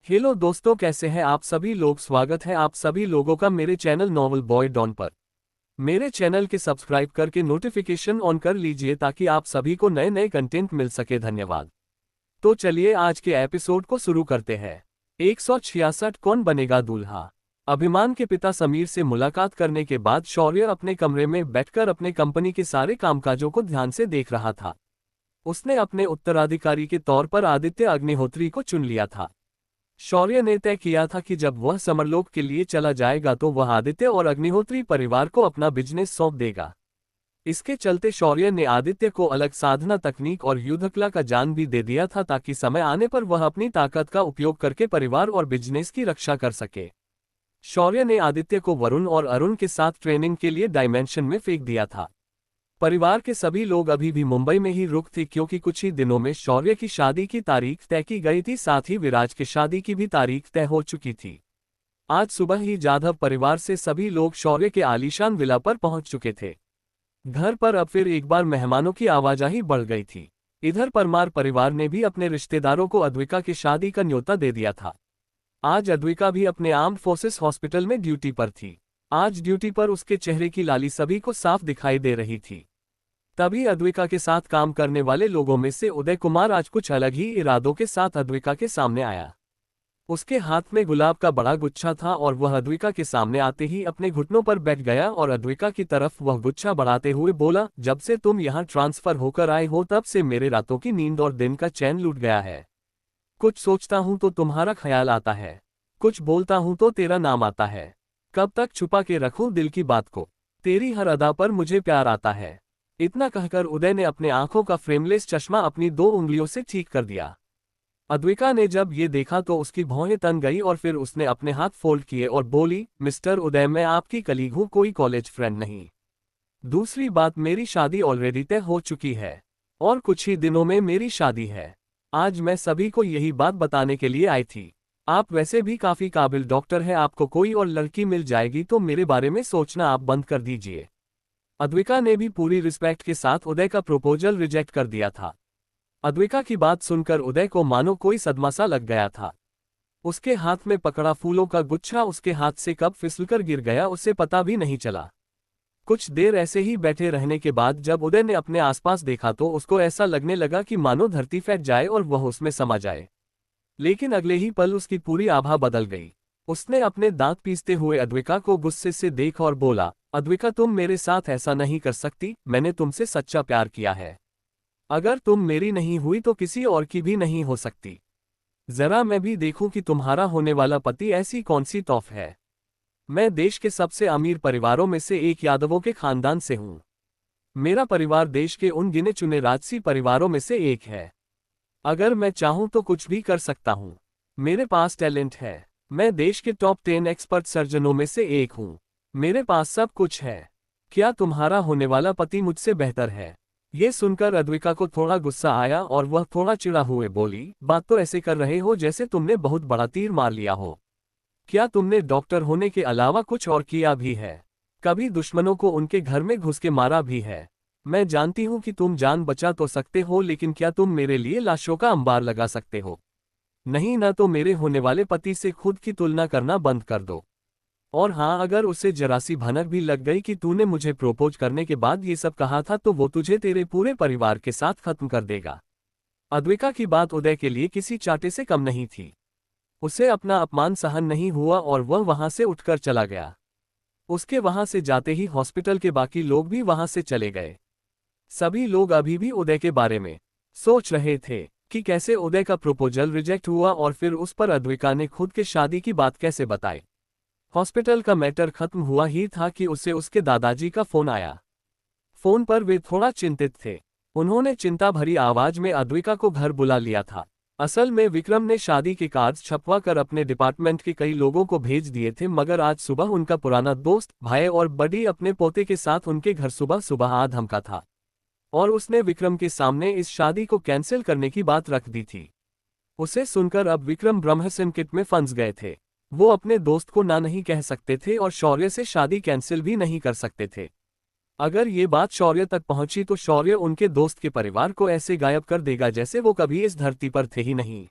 Hello दोस्तों, कैसे हैं आप सभी लोग। स्वागत है आप सभी लोगों का मेरे चैनल नॉवल बॉय डॉन पर। मेरे चैनल के सब्सक्राइब करके नोटिफिकेशन ऑन कर लीजिए ताकि आप सभी को नए नए कंटेंट मिल सके। धन्यवाद। तो चलिए आज के एपिसोड को शुरू करते हैं। 166 कौन बनेगा दूल्हा। अभिमान के पिता समीर से मुलाकात करने के बाद शौर्य अपने कमरे में बैठकर अपने कंपनी के सारे कामकाजों को ध्यान से देख रहा था। उसने अपने उत्तराधिकारी के तौर पर आदित्य अग्निहोत्री को चुन लिया था। शौर्य ने तय किया था कि जब वह समरलोक के लिए चला जाएगा तो वह आदित्य और अग्निहोत्री परिवार को अपना बिजनेस सौंप देगा। इसके चलते शौर्य ने आदित्य को अलग साधना तकनीक और युद्धकला का ज्ञान भी दे दिया था ताकि समय आने पर वह अपनी ताकत का उपयोग करके परिवार और बिजनेस की रक्षा कर सके। शौर्य ने आदित्य को वरुण और अरुण के साथ ट्रेनिंग के लिए डायमेंशन में फेंक दिया था। परिवार के सभी लोग अभी भी मुंबई में ही रुक थे क्योंकि कुछ ही दिनों में शौर्य की शादी की तारीख तय की गई थी। साथ ही विराज की शादी की भी तारीख तय हो चुकी थी। आज सुबह ही जाधव परिवार से सभी लोग शौर्य के आलीशान विला पर पहुंच चुके थे। घर पर अब फिर एक बार मेहमानों की आवाजाही बढ़ गई थी। इधर परमार परिवार ने भी अपने रिश्तेदारों को अद्विका की शादी का न्योता दे दिया था। आज अद्विका भी अपने आर्म्ड फोर्सेस हॉस्पिटल में ड्यूटी पर थी। आज ड्यूटी पर उसके चेहरे की लाली सभी को साफ दिखाई दे रही थी। तभी अद्विका के साथ काम करने वाले लोगों में से उदय कुमार आज कुछ अलग ही इरादों के साथ अद्विका के सामने आया। उसके हाथ में गुलाब का बड़ा गुच्छा था और वह अद्विका के सामने आते ही अपने घुटनों पर बैठ गया और अद्विका की तरफ वह गुच्छा बढ़ाते हुए बोला, जब से तुम यहाँ ट्रांसफर होकर आए हो तब से मेरे रातों की नींद और दिन का चैन लूट गया है। कुछ सोचता हूँ तो तुम्हारा ख्याल आता है, कुछ बोलता हूँ तो तेरा नाम आता है। कब तक छुपा के रखूं दिल की बात को, तेरी हर अदा पर मुझे प्यार आता है। इतना कहकर उदय ने अपने आंखों का फ्रेमलेस चश्मा अपनी 2 उंगलियों से ठीक कर दिया। अद्विका ने जब ये देखा तो उसकी भौहें तन गई और फिर उसने अपने हाथ फोल्ड किए और बोली, मिस्टर उदय, मैं आपकी कलीग हूं, कोई कॉलेज फ्रेंड नहीं। दूसरी बात, मेरी शादी ऑलरेडी तय हो चुकी है और कुछ ही दिनों में मेरी शादी है। आज मैं सभी को यही बात बताने के लिए आई थी। आप वैसे भी काफी काबिल डॉक्टर हैं, आपको कोई और लड़की मिल जाएगी तो मेरे बारे में सोचना आप बंद कर दीजिए। अद्विका ने भी पूरी रिस्पेक्ट के साथ उदय का प्रपोजल रिजेक्ट कर दिया था। अद्विका की बात सुनकर उदय को मानो कोई सदमा सा लग गया था। उसके हाथ में पकड़ा फूलों का गुच्छा उसके हाथ से कब फिसलकर गिर गया उसे पता भी नहीं चला। कुछ देर ऐसे ही बैठे रहने के बाद जब उदय ने अपने आसपास देखा तो उसको ऐसा लगने लगा कि मानो धरती फैट जाए और वह उसमें समा जाए। लेकिन अगले ही पल उसकी पूरी आभा बदल गई। उसने अपने दांत पीसते हुए अद्विका को गुस्से से देखा और बोला, अद्विका, तुम मेरे साथ ऐसा नहीं कर सकती, मैंने तुमसे सच्चा प्यार किया है। अगर तुम मेरी नहीं हुई तो किसी और की भी नहीं हो सकती। जरा मैं भी देखूं कि तुम्हारा होने वाला पति ऐसी कौन सी तौफ है। मैं देश के सबसे अमीर परिवारों में से एक यादवों के खानदान से हूं। मेरा परिवार देश के उन गिने चुने राजसी परिवारों में से एक है। अगर मैं चाहूं तो कुछ भी कर सकता हूं। मेरे पास टैलेंट है। मैं देश के टॉप 10 एक्सपर्ट सर्जनों में से एक हूं। मेरे पास सब कुछ है। क्या तुम्हारा होने वाला पति मुझसे बेहतर है? ये सुनकर अद्विका को थोड़ा गुस्सा आया और वह थोड़ा चिढ़ा हुए बोली, बात तो ऐसे कर रहे हो जैसे तुमने बहुत बड़ा तीर मार लिया हो। क्या तुमने डॉक्टर होने के अलावा कुछ और किया भी है? कभी दुश्मनों को उनके घर में घुस के मारा भी है? मैं जानती हूं कि तुम जान बचा तो सकते हो, लेकिन क्या तुम मेरे लिए लाशों का अंबार लगा सकते हो? नहीं, ना तो मेरे होने वाले पति से खुद की तुलना करना बंद कर दो। और हाँ, अगर उसे जरा सी भनक भी लग गई कि तूने मुझे प्रोपोज करने के बाद ये सब कहा था तो वो तुझे तेरे पूरे परिवार के साथ खत्म कर देगा। अद्विका की बात उदय के लिए किसी चाटे से कम नहीं थी। उसे अपना अपमान सहन नहीं हुआ और वह वहां से उठकर चला गया। उसके वहां से जाते ही हॉस्पिटल के बाकी लोग भी वहां से चले गए। सभी लोग अभी भी उदय के बारे में सोच रहे थे कि कैसे उदय का प्रपोजल रिजेक्ट हुआ और फिर उस पर अद्विका ने खुद के शादी की बात कैसे बताई। हॉस्पिटल का मैटर खत्म हुआ ही था कि उसे उसके दादाजी का फोन आया। फोन पर वे थोड़ा चिंतित थे। उन्होंने चिंता भरी आवाज में अद्विका को घर बुला लिया था। असल में विक्रम ने शादी के कार्ड्स छपवा कर अपने डिपार्टमेंट के कई लोगों को भेज दिए थे, मगर आज सुबह उनका पुराना दोस्त, भाई और बडी अपने पोते के साथ उनके घर सुबह सुबह आ धमका था और उसने विक्रम के सामने इस शादी को कैंसिल करने की बात रख दी थी। उसे सुनकर अब विक्रम ब्रह्मसंकट में फंस गए थे। वो अपने दोस्त को ना नहीं कह सकते थे और शौर्य से शादी कैंसिल भी नहीं कर सकते थे। अगर ये बात शौर्य तक पहुंची तो शौर्य उनके दोस्त के परिवार को ऐसे गायब कर देगा जैसे वो कभी इस धरती पर थे ही नहीं।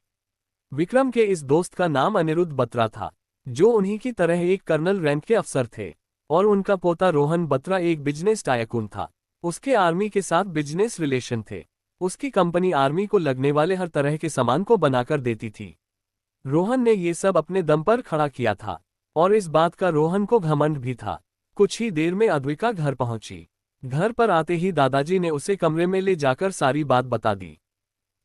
विक्रम के इस दोस्त का नाम अनिरुद्ध बत्रा था, जो उन्हीं की तरह एक कर्नल रैंक के अफसर थे, और उनका पोता रोहन बत्रा एक बिजनेस टायकून था। उसके आर्मी के साथ बिजनेस रिलेशन थे। उसकी कंपनी आर्मी को लगने वाले हर तरह के सामान को बनाकर देती थी। रोहन ने ये सब अपने दम पर खड़ा किया था, और इस बात का रोहन को घमंड भी था। कुछ ही देर में अद्विका घर पहुंची। घर पर आते ही दादाजी ने उसे कमरे में ले जाकर सारी बात बता दी।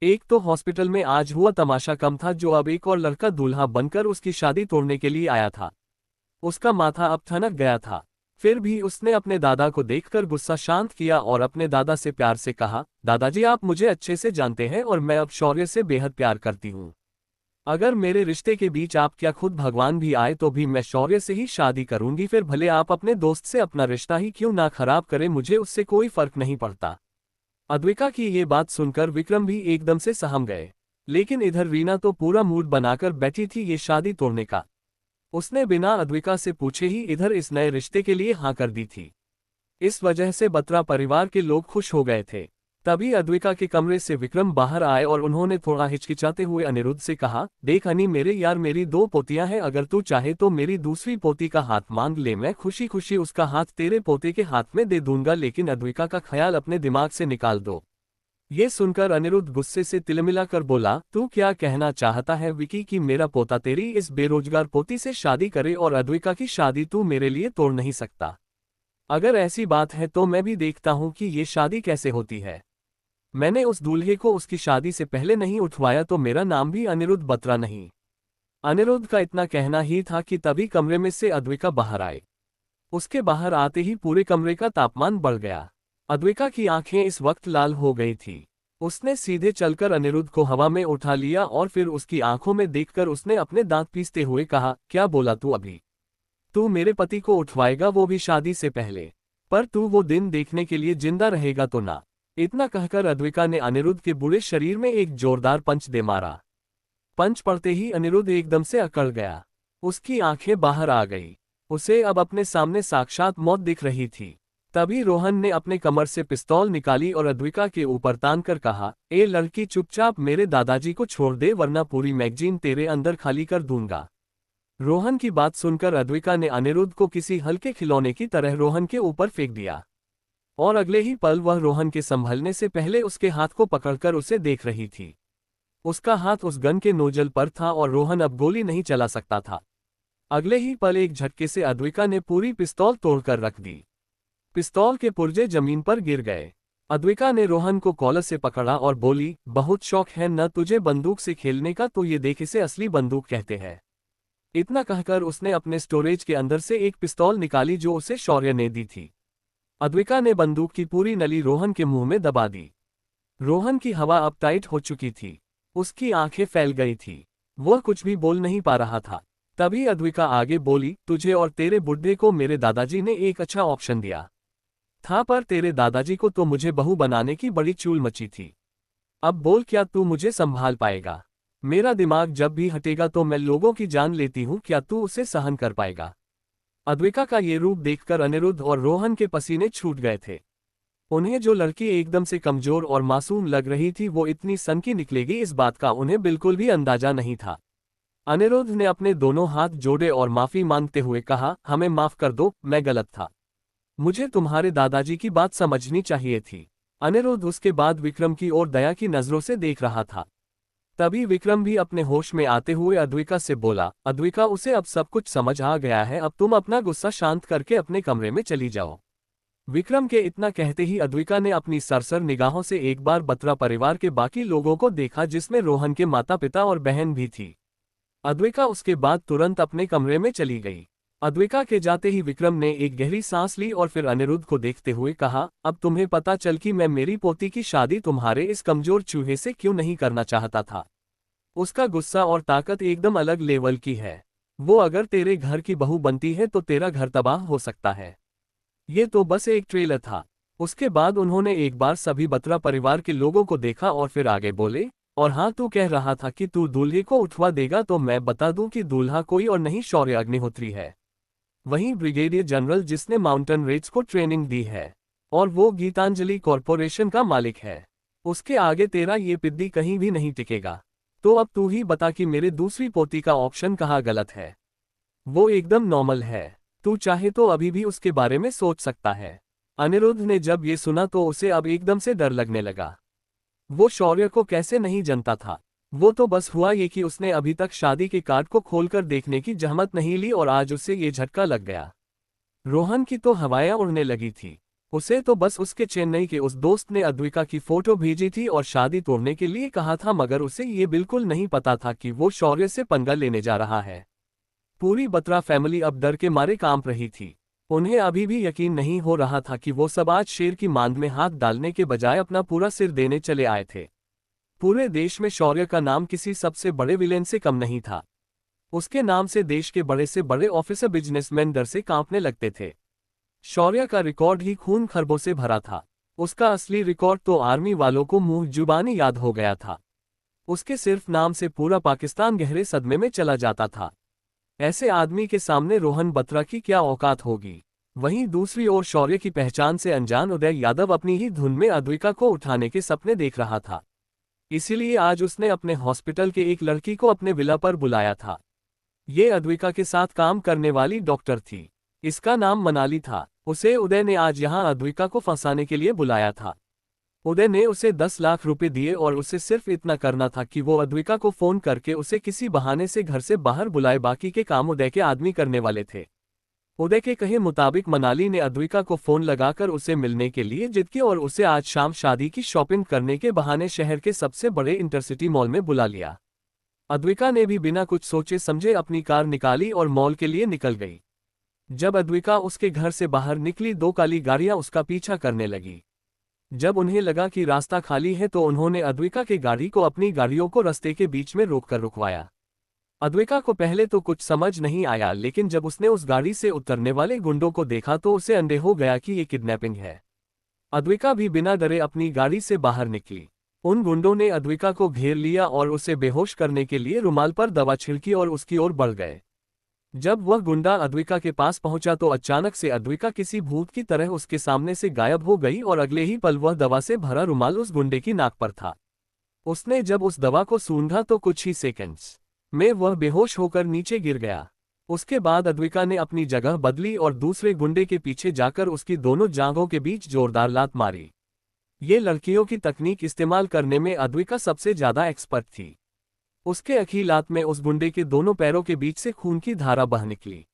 एक तो हॉस्पिटल में आज हुआ तमाशा कम था, जो अब एक और लड़का दूल्हा बनकर उसकी शादी तोड़ने के लिए आया था। उसका माथा अब ठनक गया था। फिर भी उसने अपने दादा को देखकर गुस्सा शांत किया और अपने दादा से प्यार से कहा, दादाजी आप मुझे अच्छे से जानते हैं और मैं अब शौर्य से बेहद प्यार करती हूँ। अगर मेरे रिश्ते के बीच आप क्या खुद भगवान भी आए तो भी मैं शौर्य से ही शादी करूंगी, फिर भले आप अपने दोस्त से अपना रिश्ता ही क्यों ना खराब करें, मुझे उससे कोई फर्क नहीं पड़ता। अद्विका की ये बात सुनकर विक्रम भी एकदम से सहम गए। लेकिन इधर रीना तो पूरा मूड बनाकर बैठी थी ये शादी तोड़ने का। उसने बिना अद्विका से पूछे ही इधर इस नए रिश्ते के लिए हाँ कर दी थी। इस वजह से बत्रा परिवार के लोग खुश हो गए थे। तभी अद्विका के कमरे से विक्रम बाहर आए और उन्होंने थोड़ा हिचकिचाते हुए अनिरुद्ध से कहा, देख हनी मेरे यार, मेरी 2 पोतियां हैं, अगर तू चाहे तो मेरी दूसरी पोती का हाथ मांग ले, मैं खुशी खुशी उसका हाथ तेरे पोते के हाथ में दे दूंगा, लेकिन अद्विका का ख्याल अपने दिमाग से निकाल दो। ये सुनकर अनिरुद्ध गुस्से से तिलमिला कर बोला, तू क्या कहना चाहता है विकी कि मेरा पोता तेरी इस बेरोजगार पोती से शादी करे और अद्विका की शादी तू मेरे लिए तोड़ नहीं सकता? अगर ऐसी बात है तो मैं भी देखता हूं कि ये शादी कैसे होती है। मैंने उस दूल्हे को उसकी शादी से पहले नहीं उठवाया तो मेरा नाम भी अनिरुद्ध बत्रा नहीं। अनिरुद्ध का इतना कहना ही था कि तभी कमरे में से अद्विका बाहर आए। उसके बाहर आते ही पूरे कमरे का तापमान बढ़ गया। अद्विका की आंखें इस वक्त लाल हो गई थी। उसने सीधे चलकर अनिरुद्ध को हवा में उठा लिया और फिर उसकी आंखों में देखकर उसने अपने दांत पीसते हुए कहा, क्या बोला तू अभी? तू मेरे पति को उठवाएगा, वो भी शादी से पहले? पर तू वो दिन देखने के लिए जिंदा रहेगा तो ना? इतना कहकर अद्विका ने अनिरुद्ध के बुरे शरीर में एक जोरदार पंच दे मारा। पंच पड़ते ही अनिरुद्ध एकदम से अकड़ गया। उसकी आंखें बाहर आ गई। उसे अब अपने सामने साक्षात मौत दिख रही थी। तभी रोहन ने अपने कमर से पिस्तौल निकाली और अद्विका के ऊपर तान कर कहा, ए लड़की, चुपचाप मेरे दादाजी को छोड़ दे वरना पूरी मैगजीन तेरे अंदर खाली कर दूंगा। रोहन की बात सुनकर अद्विका ने अनिरुद्ध को किसी हल्के खिलौने की तरह रोहन के ऊपर फेंक दिया, और अगले ही पल वह रोहन के संभलने से पहले उसके हाथ को पकड़कर उसे देख रही थी। उसका हाथ उस गन के नोजल पर था और रोहन अब गोली नहीं चला सकता था। अगले ही पल एक झटके से अद्विका ने पूरी पिस्तौल तोड़कर रख दी। पिस्तौल के पुर्जे जमीन पर गिर गए। अद्विका ने रोहन को कॉलर से पकड़ा और बोली, बहुत शौक है न तुझे बंदूक से खेलने का, तो ये देख इसे असली बंदूक कहते हैं। इतना कहकर उसने अपने स्टोरेज के अंदर से एक पिस्तौल निकाली जो उसे शौर्य ने दी थी। अद्विका ने बंदूक की पूरी नली रोहन के मुंह में दबा दी। रोहन की हवा अब टाइट हो चुकी थी। उसकी आंखें फैल गई थी। वह कुछ भी बोल नहीं पा रहा था। तभी अद्विका आगे बोली, तुझे और तेरे बुड्ढे को मेरे दादाजी ने एक अच्छा ऑप्शन दिया था, पर तेरे दादाजी को तो मुझे बहू बनाने की बड़ी चूल मची थी। अब बोल, क्या तू मुझे संभाल पाएगा? मेरा दिमाग जब भी हटेगा तो मैं लोगों की जान लेती हूँ, क्या तू उसे सहन कर पाएगा? अद्विका का ये रूप देखकर अनिरुद्ध और रोहन के पसीने छूट गए थे। उन्हें जो लड़की एकदम से कमजोर और मासूम लग रही थी वो इतनी सनकी निकलेगी, इस बात का उन्हें बिल्कुल भी अंदाजा नहीं था। अनिरुद्ध ने अपने दोनों हाथ जोड़े और माफी मांगते हुए कहा, हमें माफ कर दो, मैं गलत था। मुझे तुम्हारे दादाजी की बात समझनी चाहिए थी। अनिरुद्ध उसके बाद विक्रम की ओर दया की नजरों से देख रहा था। तभी विक्रम भी अपने होश में आते हुए अद्विका से बोला, अद्विका, उसे अब सब कुछ समझ आ गया है, अब तुम अपना गुस्सा शांत करके अपने कमरे में चली जाओ। विक्रम के इतना कहते ही अद्विका ने अपनी सरसर निगाहों से एक बार बत्रा परिवार के बाकी लोगों को देखा, जिसमें रोहन के माता पिता और बहन भी थी। अद्विका उसके बाद तुरंत अपने कमरे में चली गई। अद्विका के जाते ही विक्रम ने एक गहरी सांस ली और फिर अनिरुद्ध को देखते हुए कहा, अब तुम्हें पता चल कि मैं मेरी पोती की शादी तुम्हारे इस कमजोर चूहे से क्यों नहीं करना चाहता था। उसका गुस्सा और ताकत एकदम अलग लेवल की है। वो अगर तेरे घर की बहू बनती है तो तेरा घर तबाह हो सकता है। ये तो बस एक ट्रेलर था। उसके बाद उन्होंने एक बार सभी बत्रा परिवार के लोगों को देखा और फिर आगे बोले, और हाँ, तू कह रहा था कि तू दूल्हे को उठवा देगा, तो मैं बता दूं कि दूल्हा कोई और नहीं, शौर्य अग्निहोत्री है। वही ब्रिगेडियर जनरल जिसने माउंटेन रेंज को ट्रेनिंग दी है, और वो गीतांजलि कॉरपोरेशन का मालिक है। उसके आगे तेरा ये पिद्दी कहीं भी नहीं टिकेगा। तो अब तू ही बता कि मेरे दूसरी पोती का ऑप्शन कहाँ गलत है। वो एकदम नॉर्मल है, तू चाहे तो अभी भी उसके बारे में सोच सकता है। अनिरुद्ध ने जब ये सुना तो उसे अब एकदम से डर लगने लगा। वो शौर्य को कैसे नहीं जानता था। वो तो बस हुआ ये कि उसने अभी तक शादी के कार्ड को खोलकर देखने की जहमत नहीं ली और आज उसे ये झटका लग गया। रोहन की तो हवाएं उड़ने लगी थी। उसे तो बस उसके चेन्नई के उस दोस्त ने अद्विका की फोटो भेजी थी और शादी तोड़ने के लिए कहा था, मगर उसे ये बिल्कुल नहीं पता था कि वो शौर्य से पंगा लेने जा रहा है। पूरी बत्रा फैमिली अब डर के मारे कांप रही थी। उन्हें अभी भी यकीन नहीं हो रहा था कि वो सब आज शेर की मांद में हाथ डालने के बजाय अपना पूरा सिर देने चले आए थे। पूरे देश में शौर्य का नाम किसी सबसे बड़े विलेन से कम नहीं था। उसके नाम से देश के बड़े से बड़े ऑफिसर बिजनेसमैन डर से कांपने लगते थे। शौर्य का रिकॉर्ड ही खून खरबों से भरा था। उसका असली रिकॉर्ड तो आर्मी वालों को मुंह जुबानी याद हो गया था। उसके सिर्फ नाम से पूरा पाकिस्तान गहरे सदमे में चला जाता था। ऐसे आदमी के सामने रोहन बत्रा की क्या औकात होगी। वहीं दूसरी ओर शौर्य की पहचान से अनजान उदय यादव अपनी ही धुन में अद्विका को उठाने के सपने देख रहा था। इसीलिए आज उसने अपने हॉस्पिटल के एक लड़की को अपने विला पर बुलाया था। ये अद्विका के साथ काम करने वाली डॉक्टर थी। इसका नाम मनाली था। उसे उदय ने आज यहाँ अद्विका को फंसाने के लिए बुलाया था। उदय ने उसे 10 लाख रुपए दिए और उसे सिर्फ इतना करना था कि वो अद्विका को फोन करके उसे किसी बहाने से घर से बाहर बुलाए। बाकी के काम उदय के आदमी करने वाले थे। उदय के कहे मुताबिक मनाली ने अद्विका को फोन लगाकर उसे मिलने के लिए जिद की और उसे आज शाम शादी की शॉपिंग करने के बहाने शहर के सबसे बड़े इंटरसिटी मॉल में बुला लिया। अद्विका ने भी बिना कुछ सोचे समझे अपनी कार निकाली और मॉल के लिए निकल गई। जब अद्विका उसके घर से बाहर निकली, 2 काली गाड़ियां उसका पीछा करने लगी। जब उन्हें लगा कि रास्ता खाली है तो उन्होंने अद्विका की गाड़ी को अपनी गाड़ियों को रास्ते के बीच में रोककर रुकवाया। अद्विका को पहले तो कुछ समझ नहीं आया, लेकिन जब उसने उस गाड़ी से उतरने वाले गुंडों को देखा तो उसे अंदेह हो गया कि ये किडनैपिंग है। अद्विका भी बिना डरे अपनी गाड़ी से बाहर निकली। उन गुंडों ने अद्विका को घेर लिया और उसे बेहोश करने के लिए रुमाल पर दवा छिड़की और उसकी ओर बढ़ गए। जब वह गुंडा अद्विका के पास पहुंचा तो अचानक से अद्विका किसी भूत की तरह उसके सामने से गायब हो गई और अगले ही पल वह दवा से भरा रुमाल उस गुंडे की नाक पर था। उसने जब उस दवा को सूंघा तो कुछ ही सेकंड्स में वह बेहोश होकर नीचे गिर गया। उसके बाद अद्विका ने अपनी जगह बदली और दूसरे गुंडे के पीछे जाकर उसकी दोनों जांघों के बीच जोरदार लात मारी। ये लड़कियों की तकनीक इस्तेमाल करने में अद्विका सबसे ज्यादा एक्सपर्ट थी। उसके अखिलात में उस गुंडे के दोनों पैरों के बीच से खून की धारा बह निकली।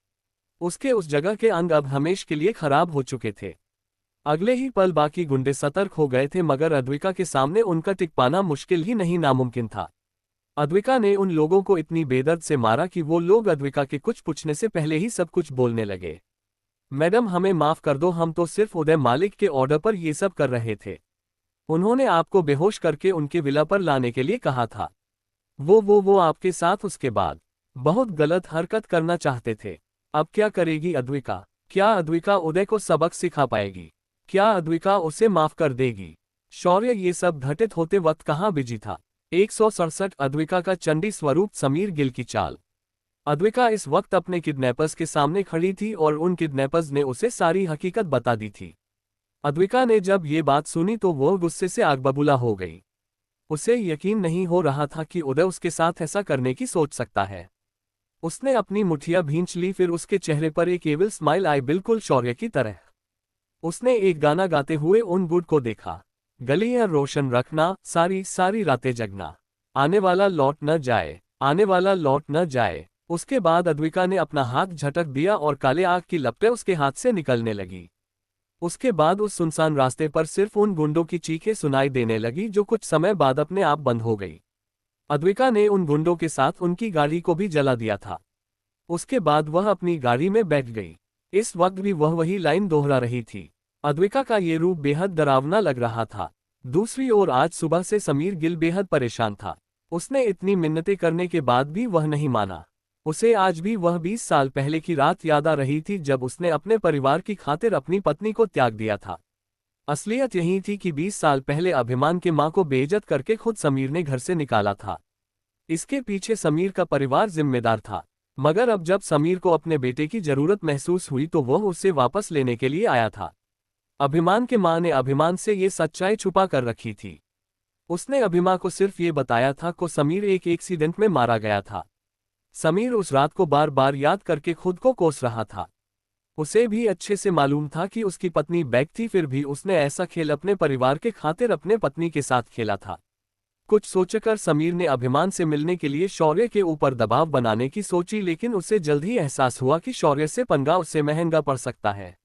उसके उस जगह के अंग अब हमेशा के लिए खराब हो चुके थे। अगले ही पल बाकी गुंडे सतर्क हो गए थे, मगर अद्विका के सामने उनका टिक पाना मुश्किल ही नहीं नामुमकिन था। अद्विका ने उन लोगों को इतनी बेदर्द से मारा कि वो लोग अद्विका के कुछ पूछने से पहले ही सब कुछ बोलने लगे। मैडम, हमें माफ कर दो, हम तो सिर्फ उदय मालिक के ऑर्डर पर ये सब कर रहे थे। उन्होंने आपको बेहोश करके उनके विला पर लाने के लिए कहा था। वो आपके साथ उसके बाद बहुत गलत हरकत करना चाहते थे। अब क्या करेगी अद्विका? क्या अद्विका उदय को सबक सिखा पाएगी? क्या अद्विका उसे माफ कर देगी? शौर्य ये सब घटित होते वक्त कहाँ बिजी था। 167 अद्विका का चंडी स्वरूप समीर गिल की चाल। अद्विका इस वक्त अपने किडनैपर्स के सामने खड़ी थी और उन किडनैपर्स ने उसे सारी हकीकत बता दी थी। अद्विका ने जब ये बात सुनी तो वो गुस्से से आग बबूला हो गई। उसे यकीन नहीं हो रहा था कि उदय उसके साथ ऐसा करने की सोच सकता है। उसने अपनी मुठिया भींच ली, फिर उसके चेहरे पर एक एविल स्माइल आई, बिल्कुल शौर्य की तरह। उसने एक गाना गाते हुए उन गुड को देखा। गलियां रोशन रखना, सारी सारी रातें जगना, आने वाला लौट न जाए, आने वाला लौट न जाए। उसके बाद अद्विका ने अपना हाथ झटक दिया और काले आग की लपटें उसके हाथ से निकलने लगी। उसके बाद उस सुनसान रास्ते पर सिर्फ उन गुंडों की चीखें सुनाई देने लगी, जो कुछ समय बाद अपने आप बंद हो गई। अद्विका ने उन गुंडों के साथ उनकी गाड़ी को भी जला दिया था। उसके बाद वह अपनी गाड़ी में बैठ गई। इस वक्त भी वह वही लाइन दोहरा रही थी। अद्विका का ये रूप बेहद डरावना लग रहा था। दूसरी ओर आज सुबह से समीर गिल बेहद परेशान था। उसने इतनी मिन्नतें करने के बाद भी वह नहीं माना। उसे आज भी वह 20 साल पहले की रात याद आ रही थी जब उसने अपने परिवार की खातिर अपनी पत्नी को त्याग दिया था। असलियत यही थी कि 20 साल पहले अभिमान के मां को बेइज्जत करके खुद समीर ने घर से निकाला था। इसके पीछे समीर का परिवार जिम्मेदार था, मगर अब जब समीर को अपने बेटे की जरूरत महसूस हुई तो वह उसे वापस लेने के लिए आया था। अभिमान के मां ने अभिमान से ये सच्चाई छुपा कर रखी थी। उसने अभिमा को सिर्फ ये बताया था कि समीर एक एक्सीडेंट में मारा गया था। समीर उस रात को बार बार याद करके खुद को कोस रहा था। उसे भी अच्छे से मालूम था कि उसकी पत्नी बैक थी, फिर भी उसने ऐसा खेल अपने परिवार के खातिर अपने पत्नी के साथ खेला था। कुछ सोचकर समीर ने अभिमान से मिलने के लिए शौर्य के ऊपर दबाव बनाने की सोची, लेकिन उसे जल्द ही एहसास हुआ कि शौर्य से पंगा उससे महंगा पड़ सकता है।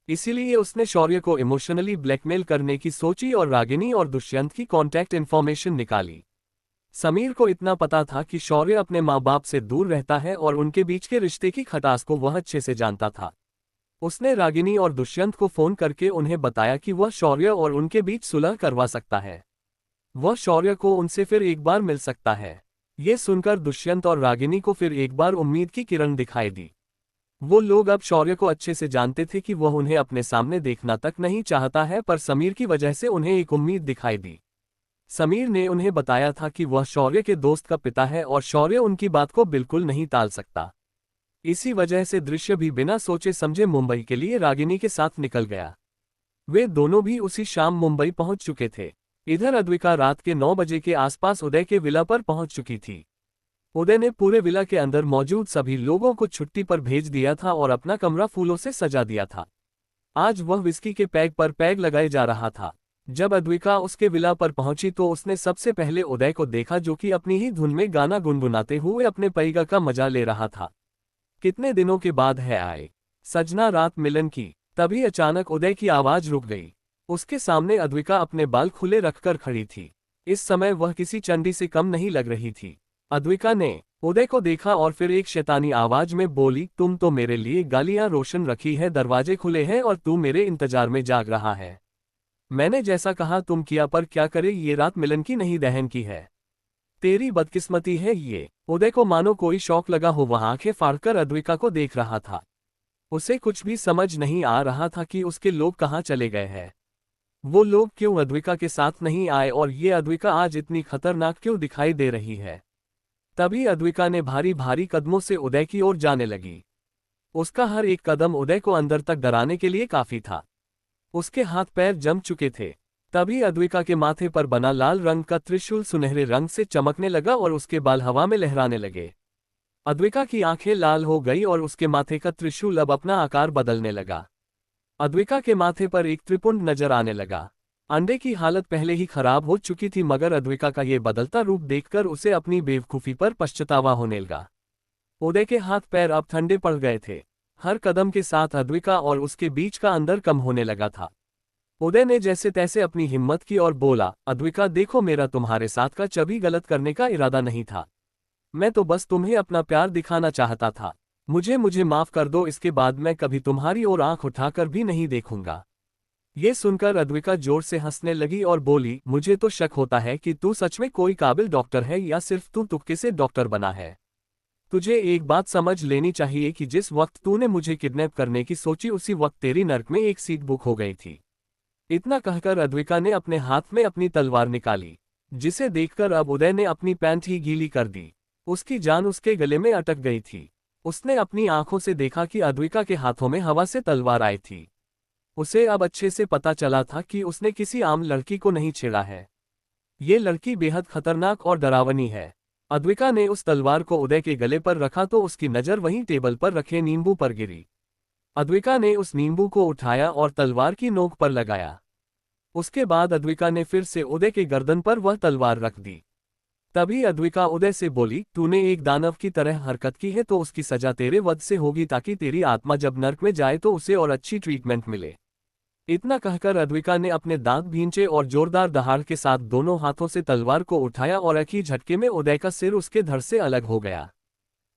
इसीलिए उसने शौर्य को इमोशनली ब्लैकमेल करने की सोची और रागिनी और दुष्यंत की कॉन्टैक्ट इन्फॉर्मेशन निकाली। समीर को इतना पता था कि शौर्य अपने माँ बाप से दूर रहता है और उनके बीच के रिश्ते की खटास को वह अच्छे से जानता था। उसने रागिनी और दुष्यंत को फोन करके उन्हें बताया कि वह शौर्य और उनके बीच सुलह करवा सकता है। वह शौर्य को उनसे फिर एक बार मिल सकता है। ये सुनकर दुष्यंत और रागिनी को फिर एक बार उम्मीद की किरण दिखाई दी। वो लोग अब शौर्य को अच्छे से जानते थे कि वह उन्हें अपने सामने देखना तक नहीं चाहता है, पर समीर की वजह से उन्हें एक उम्मीद दिखाई दी। समीर ने उन्हें बताया था कि वह शौर्य के दोस्त का पिता है और शौर्य उनकी बात को बिल्कुल नहीं टाल सकता। इसी वजह से दृश्य भी बिना सोचे समझे मुंबई के लिए रागिनी के साथ निकल गया। वे दोनों भी उसी शाम मुंबई पहुंच चुके थे। इधर अद्विका रात के 9 बजे के आसपास उदय के विला पर पहुंच चुकी थी। उदय ने पूरे विला के अंदर मौजूद सभी लोगों को छुट्टी पर भेज दिया था और अपना कमरा फूलों से सजा दिया था। आज वह विस्की के पैग पर पैग लगाए जा रहा था। जब अद्विका उसके विला पर पहुंची तो उसने सबसे पहले उदय को देखा, जो कि अपनी ही धुन में गाना गुनगुनाते हुए अपने पैगा का मजा ले रहा था। कितने दिनों के बाद है आए सजना रात मिलन की। तभी अचानक उदय की आवाज रुक गई। उसके सामने अद्विका अपने बाल खुले रखकर खड़ी थी। इस समय वह किसी चंडी से कम नहीं लग रही थी। अद्विका ने उदय को देखा और फिर एक शैतानी आवाज में बोली, तुम तो मेरे लिए गालियां रोशन रखी है, दरवाजे खुले हैं और तू मेरे इंतजार में जाग रहा है। मैंने जैसा कहा तुम किया, पर क्या करे, ये रात मिलन की नहीं दहन की है। तेरी बदकिस्मती है ये। उदय को मानो कोई शौक लगा हो, वह आंखें फाड़कर अद्विका को देख रहा था। उसे कुछ भी समझ नहीं आ रहा था कि उसके लोग कहाँ चले गए हैं। वो लोग क्यों अद्विका के साथ नहीं आए और ये अद्विका आज इतनी खतरनाक क्यों दिखाई दे रही है। तभी अद्विका ने भारी भारी कदमों से उदय की ओर जाने लगी। उसका हर एक कदम उदय को अंदर तक डराने के लिए काफी था। उसके हाथ पैर जम चुके थे। तभी अद्विका के माथे पर बना लाल रंग का त्रिशूल सुनहरे रंग से चमकने लगा और उसके बाल हवा में लहराने लगे। अद्विका की आंखें लाल हो गई और उसके माथे का त्रिशूल अब अपना आकार बदलने लगा। अद्विका के माथे पर एक त्रिपुंड नजर आने लगा। अंडे की हालत पहले ही खराब हो चुकी थी, मगर अद्विका का ये बदलता रूप देखकर उसे अपनी बेवकूफी पर पछतावा होने लगा। उदय के हाथ पैर अब ठंडे पड़ गए थे। हर कदम के साथ अद्विका और उसके बीच का अंदर कम होने लगा था। उदय ने जैसे तैसे अपनी हिम्मत की और बोला, अद्विका देखो, मेरा तुम्हारे साथ का कभी गलत करने का इरादा नहीं था। मैं तो बस तुम्हें अपना प्यार दिखाना चाहता था। मुझे माफ कर दो, इसके बाद मैं कभी तुम्हारी ओर आंख उठाकर भी नहीं देखूंगा। ये सुनकर अद्विका जोर से हंसने लगी और बोली, मुझे तो शक होता है कि तू सच में कोई काबिल डॉक्टर है या सिर्फ तू तुक्के से डॉक्टर बना है। तुझे एक बात समझ लेनी चाहिए कि जिस वक्त तूने मुझे किडनैप करने की सोची, उसी वक्त तेरी नर्क में एक सीट बुक हो गई थी। इतना कहकर अद्विका ने अपने हाथ में अपनी तलवार निकाली, जिसे देखकर अब उदय ने अपनी पैंट ही गीली कर दी। उसकी जान उसके गले में अटक गई थी। उसने अपनी आंखों से देखा कि अद्विका के हाथों में हवा से तलवार आई थी। उसे अब अच्छे से पता चला था कि उसने किसी आम लड़की को नहीं छेड़ा है। ये लड़की बेहद खतरनाक और डरावनी है। अद्विका ने उस तलवार को उदय के गले पर रखा तो उसकी नज़र वहीं टेबल पर रखे नींबू पर गिरी। अद्विका ने उस नींबू को उठाया और तलवार की नोक पर लगाया। उसके बाद अद्विका ने फिर से उदय के गर्दन पर वह तलवार रख दी। तभी अद्विका उदय से बोली, तूने एक दानव की तरह हरकत की है तो उसकी सजा तेरे वध से होगी, ताकि तेरी आत्मा जब नर्क में जाए तो उसे और अच्छी ट्रीटमेंट मिले। इतना कहकर अद्विका ने अपने दांत भींचे और जोरदार दहाड़ के साथ दोनों हाथों से तलवार को उठाया और एक ही झटके में उदय का सिर उसके धड़ से अलग हो गया।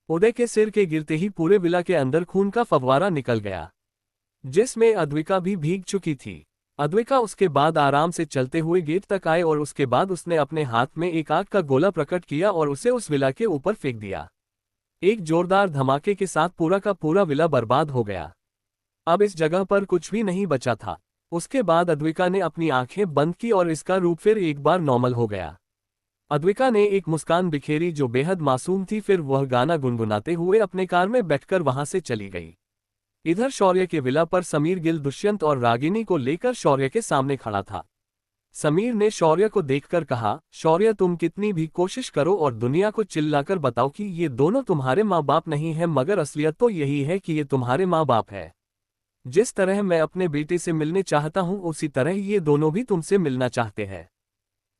उदय के सिर के गिरते ही पूरे विला के अंदर खून का फव्वारा निकल गया, जिसमें अद्विका भी भीग चुकी थी। अद्विका उसके बाद आराम से चलते हुए गेट तक आए और उसके बाद उसने अपने हाथ में एक आग का गोला प्रकट किया और उसे उस विला के ऊपर फेंक दिया। एक जोरदार धमाके के साथ पूरा का पूरा विला बर्बाद हो गया। अब इस जगह पर कुछ भी नहीं बचा था। उसके बाद अद्विका ने अपनी आंखें बंद की और इसका रूप फिर एक बार नॉर्मल हो गया। अद्विका ने एक मुस्कान बिखेरी जो बेहद मासूम थी, फिर वह गाना गुनगुनाते हुए अपने कार में बैठकर वहां से चली गई। इधर शौर्य के विला पर समीर गिल दुष्यंत और रागिनी को लेकर शौर्य के सामने खड़ा था। समीर ने शौर्य को देखकर कहा, शौर्य तुम कितनी भी कोशिश करो और दुनिया को चिल्लाकर बताओ कि ये दोनों तुम्हारे माँ बाप नहीं हैं, मगर असलियत तो यही है कि ये तुम्हारे माँ बाप है। जिस तरह मैं अपने बेटे से मिलने चाहता हूँ उसी तरह ये दोनों भी तुमसे मिलना चाहते हैं।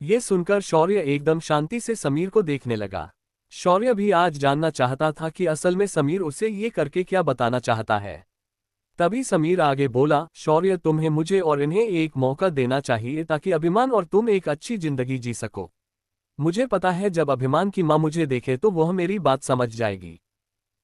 ये सुनकर शौर्य एकदम शांति से समीर को देखने लगा। शौर्य भी आज जानना चाहता था कि असल में समीर उसे ये करके क्या बताना चाहता है। तभी समीर आगे बोला, शौर्य तुम्हें मुझे और इन्हें एक मौका देना चाहिए ताकि अभिमान और तुम एक अच्छी जिंदगी जी सको। मुझे पता है जब अभिमान की माँ मुझे देखे तो वह मेरी बात समझ जाएगी।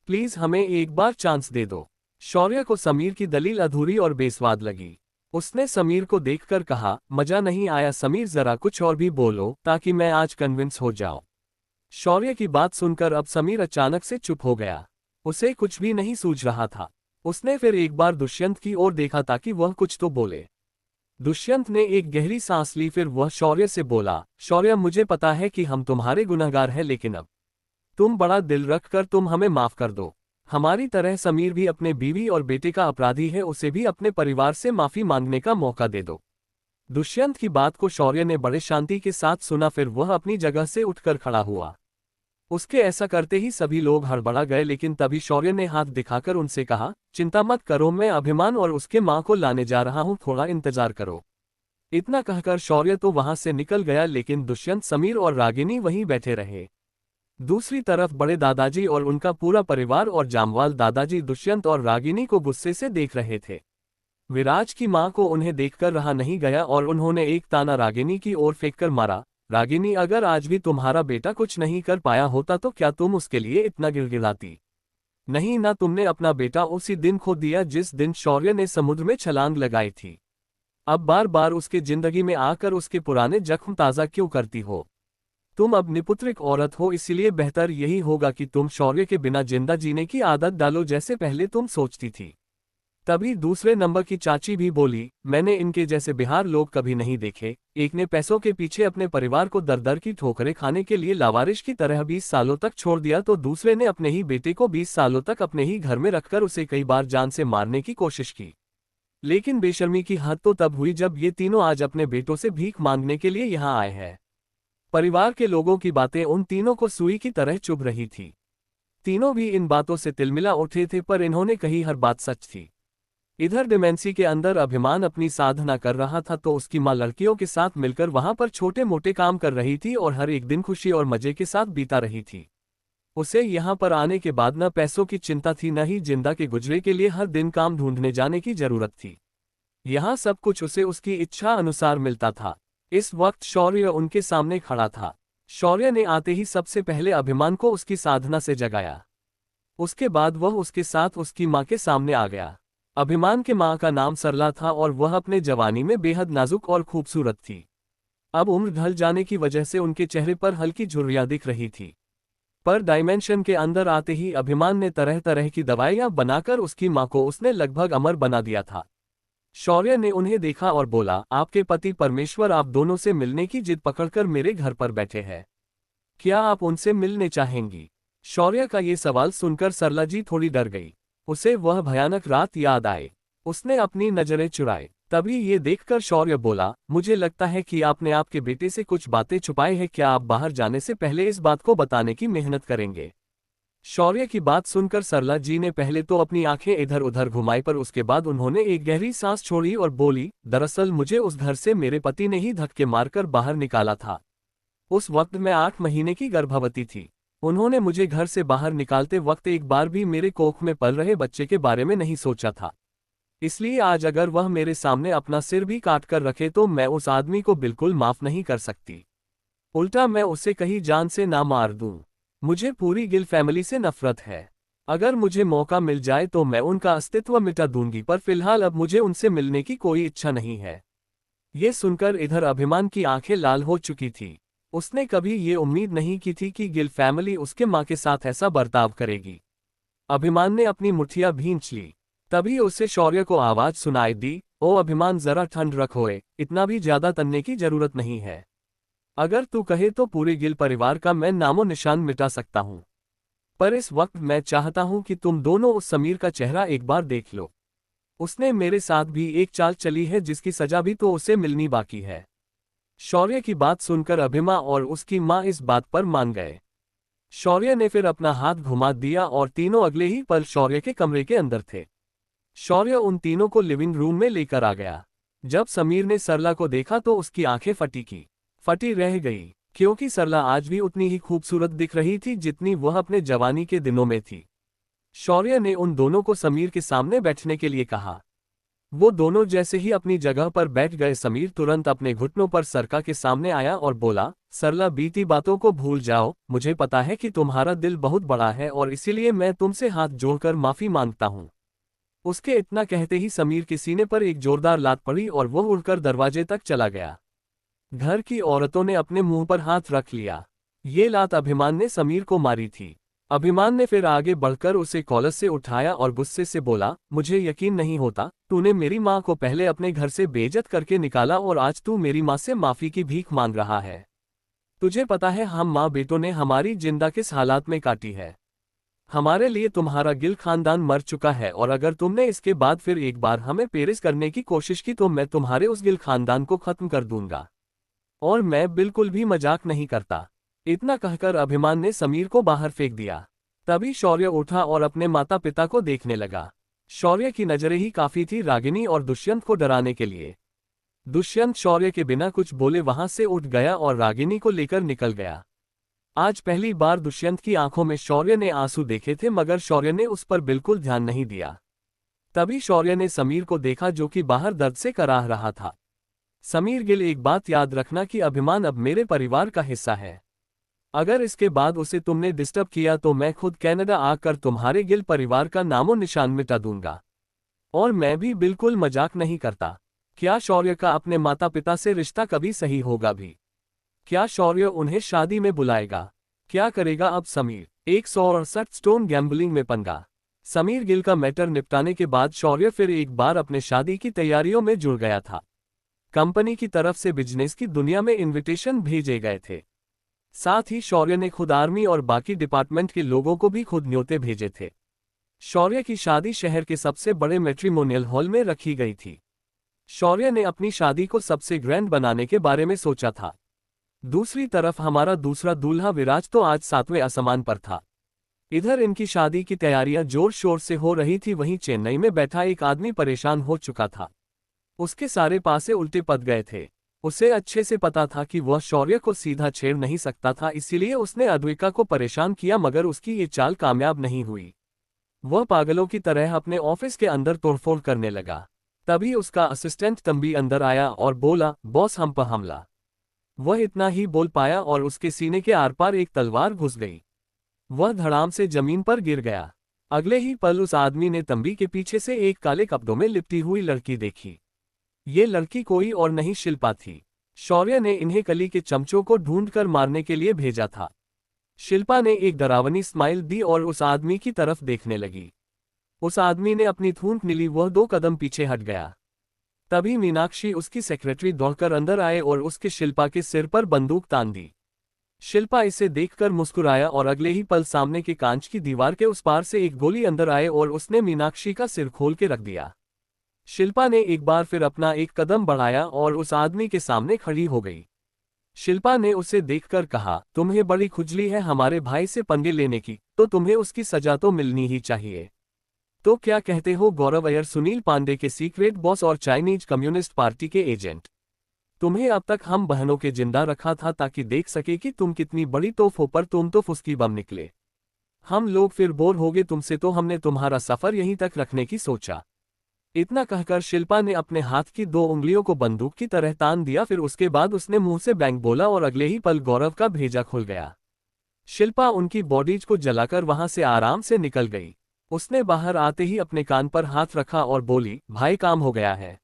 प्लीज हमें एक बार चांस दे दो। शौर्य को समीर की दलील अधूरी और बेस्वाद लगी। उसने समीर को देखकर कहा, मजा नहीं आया समीर, जरा कुछ और भी बोलो ताकि मैं आज कन्विंस हो जाऊं। शौर्य की बात सुनकर अब समीर अचानक से चुप हो गया। उसे कुछ भी नहीं सूझ रहा था। उसने फिर एक बार दुष्यंत की ओर देखा ताकि वह कुछ तो बोले। दुष्यंत ने एक गहरी सांस ली, फिर वह शौर्य से बोला, शौर्य मुझे पता है कि हम तुम्हारे गुनहगार हैं, लेकिन अब तुम बड़ा दिल रखकर तुम हमें माफ कर दो। हमारी तरह समीर भी अपने बीवी और बेटे का अपराधी है, उसे भी अपने परिवार से माफी मांगने का मौका दे दो। दुष्यंत की बात को शौर्य ने बड़े शांति के साथ सुना, फिर वह अपनी जगह से उठकर खड़ा हुआ। उसके ऐसा करते ही सभी लोग हड़बड़ा गए, लेकिन तभी शौर्य ने हाथ दिखाकर उनसे कहा, चिंता मत करो, मैं अभिमान और उसके मां को लाने जा रहा हूं, थोड़ा इंतजार करो। इतना कहकर शौर्य तो वहां से निकल गया, लेकिन दुष्यंत, समीर और रागिनी वहीं बैठे रहे। दूसरी तरफ बड़े दादाजी और उनका पूरा परिवार और जामवाल दादाजी दुष्यंत और रागिनी को गुस्से से देख रहे थे। विराज की मां को उन्हें देखकर रहा नहीं गया और उन्होंने एक ताना रागिनी की ओर फेंककर मारा, रागिनी अगर आज भी तुम्हारा बेटा कुछ नहीं कर पाया होता तो क्या तुम उसके लिए इतना गिड़गिड़ाती? नहीं ना, तुमने अपना बेटा उसी दिन खो दिया जिस दिन शौर्य ने समुद्र में छलांग लगाई थी। अब बार बार उसके जिंदगी में आकर उसके पुराने जख्म ताज़ा क्यों करती हो? तुम अब निपुत्रिक औरत हो, इसलिए बेहतर यही होगा कि तुम शौर्य के बिना जिंदा जीने की आदत डालो जैसे पहले तुम सोचती थी। तभी दूसरे नंबर की चाची भी बोली, मैंने इनके जैसे बिहार लोग कभी नहीं देखे। एक ने पैसों के पीछे अपने परिवार को दर दर की ठोकरें खाने के लिए लावारिश की तरह 20 सालों तक छोड़ दिया, तो दूसरे ने अपने ही बेटे को 20 सालों तक अपने ही घर में रखकर उसे कई बार जान से मारने की कोशिश की। लेकिन बेशर्मी की हद तो तब हुई जब ये तीनों आज अपने बेटों से भीख मांगने के लिए यहाँ आए हैं। परिवार के लोगों की बातें उन तीनों को सुई की तरह चुभ रही थी। तीनों भी इन बातों से तिलमिला उठे थे, पर इन्होंने कही हर बात सच थी। इधर डिमेंसी के अंदर अभिमान अपनी साधना कर रहा था, तो उसकी मां लड़कियों के साथ मिलकर वहां पर छोटे मोटे काम कर रही थी और हर एक दिन खुशी और मजे के साथ बीता रही थी। उसे यहाँ पर आने के बाद न पैसों की चिंता थी, न ही जिंदा के गुजरे के लिए हर दिन काम ढूंढने जाने की जरूरत थी। यहाँ सब कुछ उसे उसकी इच्छा अनुसार मिलता था। इस वक्त शौर्य उनके सामने खड़ा था। शौर्य ने आते ही सबसे पहले अभिमान को उसकी साधना से जगाया। उसके बाद वह उसके साथ उसकी माँ के सामने आ गया। अभिमान के माँ का नाम सरला था और वह अपने जवानी में बेहद नाजुक और खूबसूरत थी। अब उम्र ढल जाने की वजह से उनके चेहरे पर हल्की झुर्रियां दिख रही थी। पर डायमेंशन के अंदर आते ही अभिमान ने तरह तरह की दवाइयां बनाकर उसकी माँ को उसने लगभग अमर बना दिया था। शौर्य ने उन्हें देखा और बोला, आपके पति परमेश्वर आप दोनों से मिलने की जिद पकड़कर मेरे घर पर बैठे हैं। क्या आप उनसे मिलने चाहेंगी? शौर्य का ये सवाल सुनकर सरला जी थोड़ी डर गई। उसे वह भयानक रात याद आए। उसने अपनी नजरें चुराए। तभी ये देखकर शौर्य बोला, मुझे लगता है कि आपने आपके बेटे से कुछ बातें छुपाई है। क्या आप बाहर जाने से पहले इस बात को बताने की मेहनत करेंगे? शौर्य की बात सुनकर सरला जी ने पहले तो अपनी आंखें इधर उधर घुमाई, पर उसके बाद उन्होंने एक गहरी सांस छोड़ी और बोली, दरअसल मुझे उस घर से मेरे पति ने ही धक्के मारकर बाहर निकाला था। उस वक्त मैं 8 महीने की गर्भवती थी। उन्होंने मुझे घर से बाहर निकालते वक्त एक बार भी मेरे कोख में पल रहे बच्चे के बारे में नहीं सोचा था। इसलिए आज अगर वह मेरे सामने अपना सिर भी काट कर रखे तो मैं उस आदमी को बिल्कुल माफ नहीं कर सकती। उल्टा मैं उसे कहीं जान से ना मार दूं। मुझे पूरी गिल फैमिली से नफरत है। अगर मुझे मौका मिल जाए तो मैं उनका अस्तित्व मिटा दूंगी, पर फिलहाल अब मुझे उनसे मिलने की कोई इच्छा नहीं है। ये सुनकर इधर अभिमान की आंखें लाल हो चुकी थी। उसने कभी ये उम्मीद नहीं की थी कि गिल फैमिली उसके मां के साथ ऐसा बर्ताव करेगी। अभिमान ने अपनी मुठ्ठियां भींच ली। तभी उसे शौर्य को आवाज सुनाई दी, ओ अभिमान, जरा ठंड रखोए, इतना भी ज्यादा तनने की जरूरत नहीं है। अगर तू कहे तो पूरे गिल परिवार का मैं नामो निशान मिटा सकता हूं। पर इस वक्त मैं चाहता हूं कि तुम दोनों उस समीर का चेहरा एक बार देख लो। उसने मेरे साथ भी एक चाल चली है जिसकी सजा भी तो उसे मिलनी बाकी है। शौर्य की बात सुनकर अभिमा और उसकी माँ इस बात पर मान गए। शौर्य ने फिर अपना हाथ घुमा दिया और तीनों अगले ही पल शौर्य के कमरे के अंदर थे। शौर्य उन तीनों को लिविंग रूम में लेकर आ गया। जब समीर ने सरला को देखा तो उसकी आंखें फटी रह गई, क्योंकि सरला आज भी उतनी ही खूबसूरत दिख रही थी जितनी वह अपने जवानी के दिनों में थी। शौर्य ने उन दोनों को समीर के सामने बैठने के लिए कहा। वो दोनों जैसे ही अपनी जगह पर बैठ गए, समीर तुरंत अपने घुटनों पर सरका के सामने आया और बोला, सरला, बीती बातों को भूल जाओ। मुझे पता है कि तुम्हारा दिल बहुत बड़ा है और इसीलिए मैं तुमसे हाथ जोड़कर माफी मांगता हूँ। उसके इतना कहते ही समीर के सीने पर एक जोरदार लात पड़ी और वह उड़कर दरवाजे तक चला गया। घर की औरतों ने अपने मुंह पर हाथ रख लिया। ये लात अभिमान ने समीर को मारी थी। अभिमान ने फिर आगे बढ़कर उसे कॉलर से उठाया और गुस्से से बोला, मुझे यकीन नहीं होता, तूने मेरी माँ को पहले अपने घर से बेइज्जत करके निकाला और आज तू मेरी माँ से माफी की भीख मांग रहा है। तुझे पता है हम माँ बेटों ने हमारी जिंदा किस हालात में काटी है। हमारे लिए तुम्हारा गिल खानदान मर चुका है और अगर तुमने इसके बाद फिर एक बार हमें पेरिस करने की कोशिश की तो मैं तुम्हारे उस गिल खानदान को खत्म कर दूंगा। और मैं बिल्कुल भी मजाक नहीं करता। इतना कहकर अभिमान ने समीर को बाहर फेंक दिया। तभी शौर्य उठा और अपने माता पिता को देखने लगा। शौर्य की नजरें ही काफी थी रागिनी और दुष्यंत को डराने के लिए। दुष्यंत शौर्य के बिना कुछ बोले वहां से उठ गया और रागिनी को लेकर निकल गया। आज पहली बार दुष्यंत की आंखों में शौर्य ने आंसू देखे थे, मगर शौर्य ने उस पर बिल्कुल ध्यान नहीं दिया। तभी शौर्य ने समीर को देखा जो कि बाहर दर्द से कराह रहा था। समीर गिल, एक बात याद रखना कि अभिमान अब मेरे परिवार का हिस्सा है। अगर इसके बाद उसे तुमने डिस्टर्ब किया तो मैं खुद कनाडा आकर तुम्हारे गिल परिवार का नामो निशान मिटा दूंगा। और मैं भी बिल्कुल मजाक नहीं करता। क्या शौर्य का अपने माता पिता से रिश्ता कभी सही होगा भी? क्या शौर्य उन्हें शादी में बुलाएगा? क्या करेगा अब समीर? 168 स्टोन गैम्बलिंग में पंगा। समीर गिल का मैटर निपटाने के बाद शौर्य फिर एक बार अपने शादी की तैयारियों में जुड़ गया था। कंपनी की तरफ से बिजनेस की दुनिया में इनविटेशन भेजे गए थे। साथ ही शौर्य ने खुद आर्मी और बाकी डिपार्टमेंट के लोगों को भी खुद न्योते भेजे थे। शौर्य की शादी शहर के सबसे बड़े मैट्रिमोनियल हॉल में रखी गई थी। शौर्य ने अपनी शादी को सबसे ग्रैंड बनाने के बारे में सोचा था। दूसरी तरफ हमारा दूसरा दूल्हा विराज तो आज 7वें आसमान पर था। इधर इनकी शादी की तैयारियां जोर शोर से हो रही थी, वहीं चेन्नई में बैठा एक आदमी परेशान हो चुका था। उसके सारे पासे उल्टे पद गए थे। उसे अच्छे से पता था कि वह शौर्य को सीधा छेड़ नहीं सकता था, इसीलिए उसने अद्विका को परेशान किया, मगर उसकी ये चाल कामयाब नहीं हुई। वह पागलों की तरह अपने ऑफिस के अंदर तोड़फोड़ करने लगा। तभी उसका असिस्टेंट तंबी अंदर आया और बोला, बॉस, हम पर हमला। वह इतना ही बोल पाया और उसके सीने के आर पार एक तलवार घुस गई। वह धड़ाम से जमीन पर गिर गया। अगले ही पल उस आदमी ने तंबी के पीछे से एक काले कपड़ों में लिपटी हुई लड़की देखी। ये लड़की कोई और नहीं, शिल्पा थी। शौर्य ने इन्हें कली के चमचों को ढूंढकर मारने के लिए भेजा था। शिल्पा ने एक डरावनी स्माइल दी और उस आदमी की तरफ देखने लगी। उस आदमी ने अपनी थूक नीली, वह 2 कदम पीछे हट गया। तभी मीनाक्षी, उसकी सेक्रेटरी, दौड़कर अंदर आए और उसके शिल्पा के सिर पर बंदूक तान दी। शिल्पा इसे देखकर मुस्कुराया और अगले ही पल सामने के कांच की दीवार के उस पार से एक गोली अंदर आए और उसने मीनाक्षी का सिर खोल के रख दिया। शिल्पा ने एक बार फिर अपना एक कदम बढ़ाया और उस आदमी के सामने खड़ी हो गई। शिल्पा ने उसे देखकर कहा, तुम्हें बड़ी खुजली है हमारे भाई से पंगे लेने की, तो तुम्हें उसकी सजा तो मिलनी ही चाहिए। तो क्या कहते हो गौरव अय्यर, सुनील पांडे के सीक्रेट बॉस और चाइनीज कम्युनिस्ट पार्टी के एजेंट? तुम्हें अब तक हम बहनों के जिंदा रखा था ताकि देख सके कि तुम कितनी बड़ी तोप हो, पर तुम तो फुसकी बम निकले। हम लोग फिर बोर हो गए तुमसे, तो हमने तुम्हारा सफर यहीं तक रखने की सोचा। इतना कहकर शिल्पा ने अपने हाथ की 2 उंगलियों को बंदूक की तरह तान दिया। फिर उसके बाद उसने मुंह से बैंग बोला और अगले ही पल गौरव का भेजा खुल गया। शिल्पा उनकी बॉडीज को जलाकर वहां से आराम से निकल गई। उसने बाहर आते ही अपने कान पर हाथ रखा और बोली, भाई, काम हो गया है।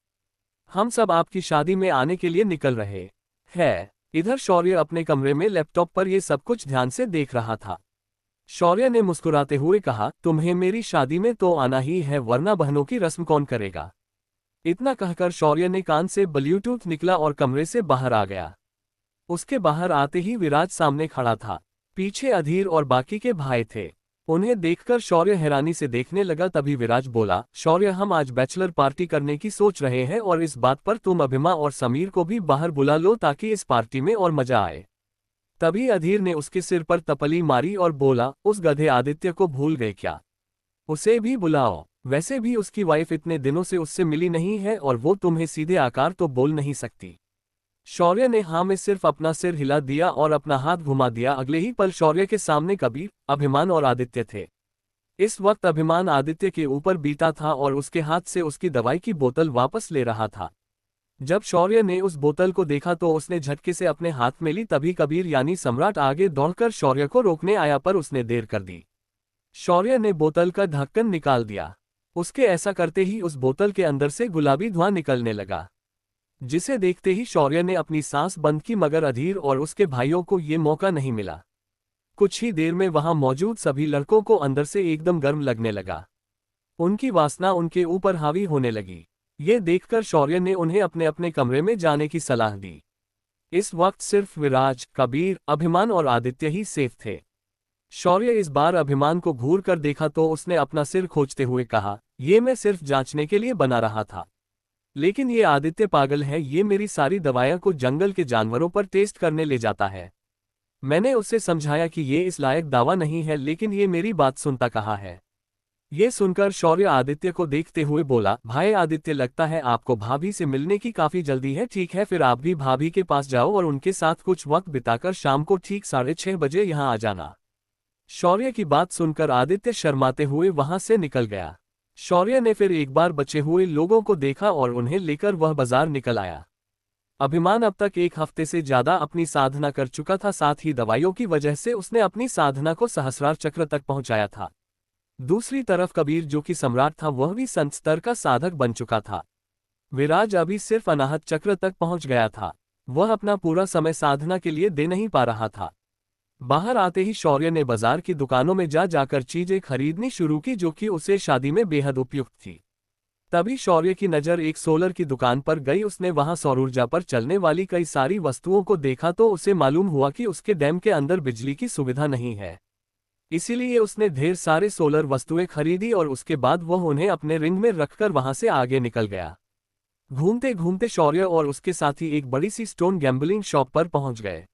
हम सब आपकी शादी में आने के लिए निकल रहे हैं। इधर शौर्य अपने कमरे में लैपटॉप पर ये सब कुछ ध्यान से देख रहा था। शौर्य ने मुस्कुराते हुए कहा, तुम्हें मेरी शादी में तो आना ही है, वरना बहनों की रस्म कौन करेगा? इतना कहकर शौर्य ने कान से ब्लूटूथ निकला और कमरे से बाहर आ गया। उसके बाहर आते ही विराज सामने खड़ा था। पीछे अधीर और बाकी के भाई थे। उन्हें देखकर शौर्य हैरानी से देखने लगा। तभी विराज बोला, शौर्य हम आज बैचलर पार्टी करने की सोच रहे हैं और इस बात पर तुम अभिमा और समीर को भी बाहर बुला लो ताकि इस पार्टी में और मजा आए। तभी अधीर ने उसके सिर पर तपली मारी और बोला, उस गधे आदित्य को भूल गए क्या? उसे भी बुलाओ। वैसे भी उसकी वाइफ इतने दिनों से उससे मिली नहीं है और वो तुम्हें सीधे आकार तो बोल नहीं सकती। शौर्य ने हाँ में सिर्फ अपना सिर हिला दिया और अपना हाथ घुमा दिया। अगले ही पल शौर्य के सामने कबीर, अभिमान और आदित्य थे। इस वक्त अभिमान आदित्य के ऊपर बीता था और उसके हाथ से उसकी दवाई की बोतल वापस ले रहा था। जब शौर्य ने उस बोतल को देखा तो उसने झटके से अपने हाथ में ली। तभी कबीर यानी सम्राट आगे दौड़कर शौर्य को रोकने आया पर उसने देर कर दी। शौर्य ने बोतल का ढक्कन निकाल दिया। उसके ऐसा करते ही उस बोतल के अंदर से गुलाबी धुआं निकलने लगा, जिसे देखते ही शौर्य ने अपनी सांस बंद की, मगर अधीर और उसके भाइयों को ये मौका नहीं मिला। कुछ ही देर में वहां मौजूद सभी लड़कों को अंदर से एकदम गर्म लगने लगा। उनकी वासना उनके ऊपर हावी होने लगी। ये देखकर शौर्य ने उन्हें अपने अपने कमरे में जाने की सलाह दी। इस वक्त सिर्फ विराज, कबीर, अभिमान और आदित्य ही सेफ थे। शौर्य इस बार अभिमान को घूर कर देखा तो उसने अपना सिर खोजते हुए कहा, ये मैं सिर्फ जांचने के लिए बना रहा था, लेकिन ये आदित्य पागल है। ये मेरी सारी दवाइयां को जंगल के जानवरों पर टेस्ट करने ले जाता है। मैंने उसे समझाया कि ये इस लायक दावा नहीं है, लेकिन ये मेरी बात सुनता कहाँ है। ये सुनकर शौर्य आदित्य को देखते हुए बोला, भाई आदित्य, लगता है आपको भाभी से मिलने की काफी जल्दी है। ठीक है, फिर आप भी भाभी के पास जाओ और उनके साथ कुछ वक्त बिताकर शाम को ठीक 6:30 बजे यहाँ आ जाना। शौर्य की बात सुनकर आदित्य शर्माते हुए वहां से निकल गया। शौर्य ने फिर एक बार बचे हुए लोगों को देखा और उन्हें लेकर वह बाजार निकल आया। अभिमान अब तक 1 हफ्ते से ज्यादा अपनी साधना कर चुका था, साथ ही दवाइयों की वजह से उसने अपनी साधना को सहस्रार चक्र तक पहुंचाया था। दूसरी तरफ कबीर, जो कि सम्राट था, वह भी संत स्तर का साधक बन चुका था। विराज अभी सिर्फ अनाहत चक्र तक पहुंच गया था। वह अपना पूरा समय साधना के लिए दे नहीं पा रहा था। बाहर आते ही शौर्य ने बाजार की दुकानों में जाकर चीजें खरीदनी शुरू की, जो कि उसे शादी में बेहद उपयुक्त थी। तभी शौर्य की नज़र एक सोलर की दुकान पर गई। उसने वहां सौर ऊर्जा पर चलने वाली कई सारी वस्तुओं को देखा तो उसे मालूम हुआ कि उसके डैम के अंदर बिजली की सुविधा नहीं है। इसीलिए उसने ढेर सारे सोलर वस्तुएं खरीदी और उसके बाद वह उन्हें अपने रिंग में रखकर वहां से आगे निकल गया। घूमते घूमते शौर्य और उसके साथी एक बड़ी सी स्टोन गैम्बलिंग शॉप पर पहुंच गए।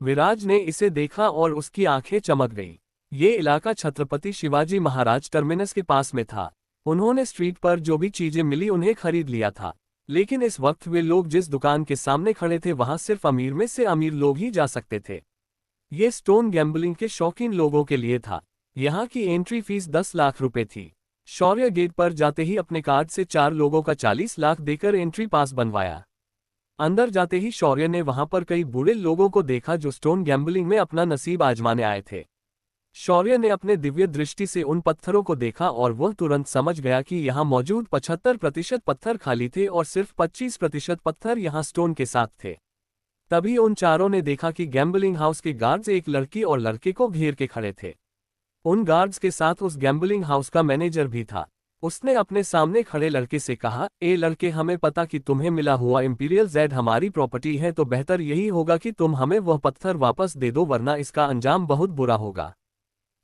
विराज ने इसे देखा और उसकी आंखें चमक गई। ये इलाका छत्रपति शिवाजी महाराज टर्मिनस के पास में था। उन्होंने स्ट्रीट पर जो भी चीजें मिली उन्हें खरीद लिया था, लेकिन इस वक्त वे लोग जिस दुकान के सामने खड़े थे वहां सिर्फ अमीर में से अमीर लोग ही जा सकते थे। ये स्टोन गैम्बलिंग के शौकीन लोगों के लिए था। यहाँ की एंट्री फीस 10 लाख रुपए थी। शौर्य गेट पर जाते ही अपने कार्ड से 4 लोगों का 40 लाख देकर एंट्री पास बनवाया। अंदर जाते ही शौर्य ने वहां पर कई बूढ़े लोगों को देखा जो स्टोन गैम्बलिंग में अपना नसीब आजमाने आए थे। शौर्य ने अपने दिव्य दृष्टि से उन पत्थरों को देखा और वह तुरंत समझ गया कि यहाँ मौजूद 75% पत्थर खाली थे और सिर्फ 25% पत्थर यहाँ स्टोन के साथ थे। तभी उन चारों ने देखा कि गैम्बलिंग हाउस के गार्ड्स एक लड़की और लड़के को घेर के खड़े थे। उन गार्ड्स के साथ उस गैम्बलिंग हाउस का मैनेजर भी था। उसने अपने सामने खड़े लड़के से कहा, ए लड़के, हमें पता कि तुम्हें मिला हुआ इंपीरियल जेड हमारी प्रॉपर्टी है, तो बेहतर यही होगा कि तुम हमें वह पत्थर वापस दे दो, वरना इसका अंजाम बहुत बुरा होगा।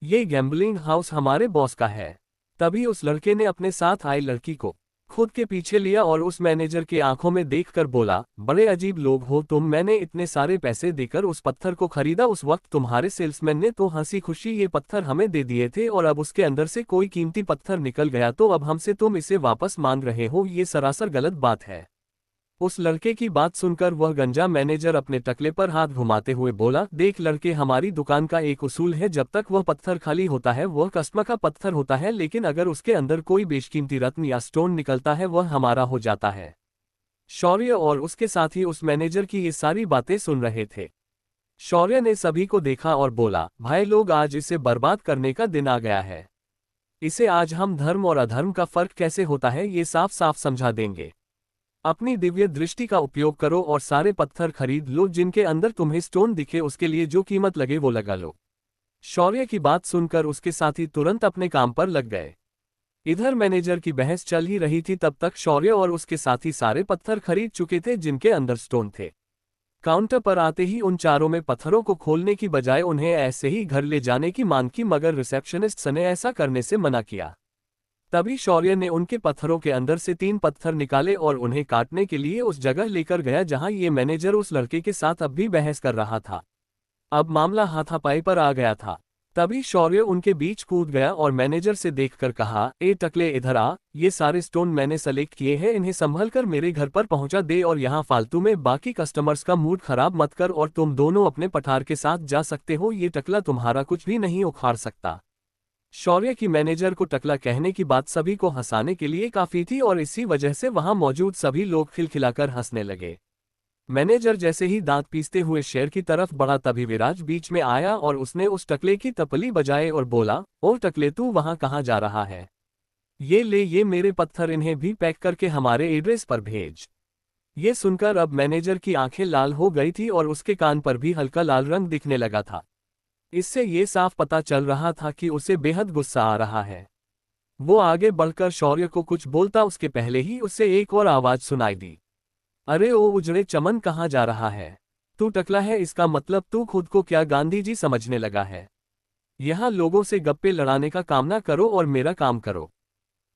ये गैम्बलिंग हाउस हमारे बॉस का है। तभी उस लड़के ने अपने साथ आई लड़की को खुद के पीछे लिया और उस मैनेजर के आंखों में देखकर बोला, बड़े अजीब लोग हो तुम, मैंने इतने सारे पैसे देकर उस पत्थर को खरीदा। उस वक्त तुम्हारे सेल्समैन ने तो हंसी खुशी ये पत्थर हमें दे दिए थे और अब उसके अंदर से कोई कीमती पत्थर निकल गया तो अब हमसे तुम इसे वापस मांग रहे हो। ये सरासर गलत बात है। उस लड़के की बात सुनकर वह गंजा मैनेजर अपने टकले पर हाथ घुमाते हुए बोला, देख लड़के, हमारी दुकान का एक उसूल है, जब तक वह पत्थर खाली होता है वह कस्टमर का पत्थर होता है, लेकिन अगर उसके अंदर कोई बेशकीमती रत्न या स्टोन निकलता है वह हमारा हो जाता है। शौर्य और उसके साथी उस मैनेजर की ये सारी बातें सुन रहे थे। शौर्य ने सभी को देखा और बोला, भाई लोग, आज इसे बर्बाद करने का दिन आ गया है। इसे आज हम धर्म और अधर्म का फर्क कैसे होता है ये साफ साफ समझा देंगे। अपनी दिव्य दृष्टि का उपयोग करो और सारे पत्थर खरीद लो जिनके अंदर तुम्हें स्टोन दिखे, उसके लिए जो कीमत लगे वो लगा लो। शौर्य की बात सुनकर उसके साथी तुरंत अपने काम पर लग गए। इधर मैनेजर की बहस चल ही रही थी, तब तक शौर्य और उसके साथी सारे पत्थर खरीद चुके थे जिनके अंदर स्टोन थे। काउंटर पर आते ही उन चारों में पत्थरों को खोलने की बजाय उन्हें ऐसे ही घर ले जाने की मांग की, मगर रिसेप्शनिस्ट ने ऐसा करने से मना किया। तभी शौर्य ने उनके पत्थरों के अंदर से 3 पत्थर निकाले और उन्हें काटने के लिए उस जगह लेकर गया जहां ये मैनेजर उस लड़के के साथ अब भी बहस कर रहा था। अब मामला हाथापाई पर आ गया था। तभी शौर्य उनके बीच कूद गया और मैनेजर से देखकर कहा, ए टकले इधर आ, ये सारे स्टोन मैंने सेलेक्ट किए हैं, इन्हें संभल कर मेरे घर पर पहुंचा दे और यहाँ फालतू में बाकी कस्टमर्स का मूड खराब मत कर और तुम दोनों अपने पठार के साथ जा सकते हो, ये टकला तुम्हारा कुछ भी नहीं उखाड़ सकता। शौर्य की मैनेजर को टकला कहने की बात सभी को हंसाने के लिए काफी थी और इसी वजह से वहां मौजूद सभी लोग खिलखिलाकर हंसने लगे। मैनेजर जैसे ही दांत पीसते हुए शेर की तरफ बढ़ा तभी विराज बीच में आया और उसने उस टकले की तपली बजाए और बोला, ओ टकले तू वहां कहाँ जा रहा है? ये ले ये मेरे पत्थर, इन्हें भी पैक करके हमारे एड्रेस पर भेज। ये सुनकर अब मैनेजर की आंखें लाल हो गई थी और उसके कान पर भी हल्का लाल रंग दिखने लगा था। इससे ये साफ पता चल रहा था कि उसे बेहद गुस्सा आ रहा है। वो आगे बढ़कर शौर्य को कुछ बोलता उसके पहले ही उसे एक और आवाज सुनाई दी, अरे ओ उजड़े चमन कहाँ जा रहा है? तू टकला है, इसका मतलब तू खुद को क्या गांधी जी समझने लगा है? यहाँ लोगों से गप्पे लड़ाने का काम ना करो और मेरा काम करो।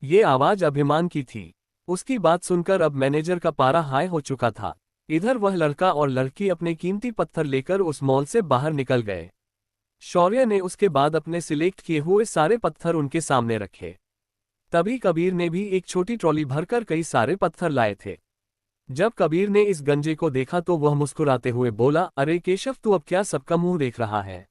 ये आवाज अभिमान की थी। उसकी बात सुनकर अब मैनेजर का पारा हाई हो चुका था। इधर वह लड़का और लड़की अपने कीमती पत्थर लेकर उस मॉल से बाहर निकल गए। शौर्य ने उसके बाद अपने सिलेक्ट किए हुए सारे पत्थर उनके सामने रखे। तभी कबीर ने भी एक छोटी ट्रॉली भरकर कई सारे पत्थर लाए थे। जब कबीर ने इस गंजे को देखा तो वह मुस्कुराते हुए बोला, अरे केशव तू अब क्या सबका मुंह देख रहा है?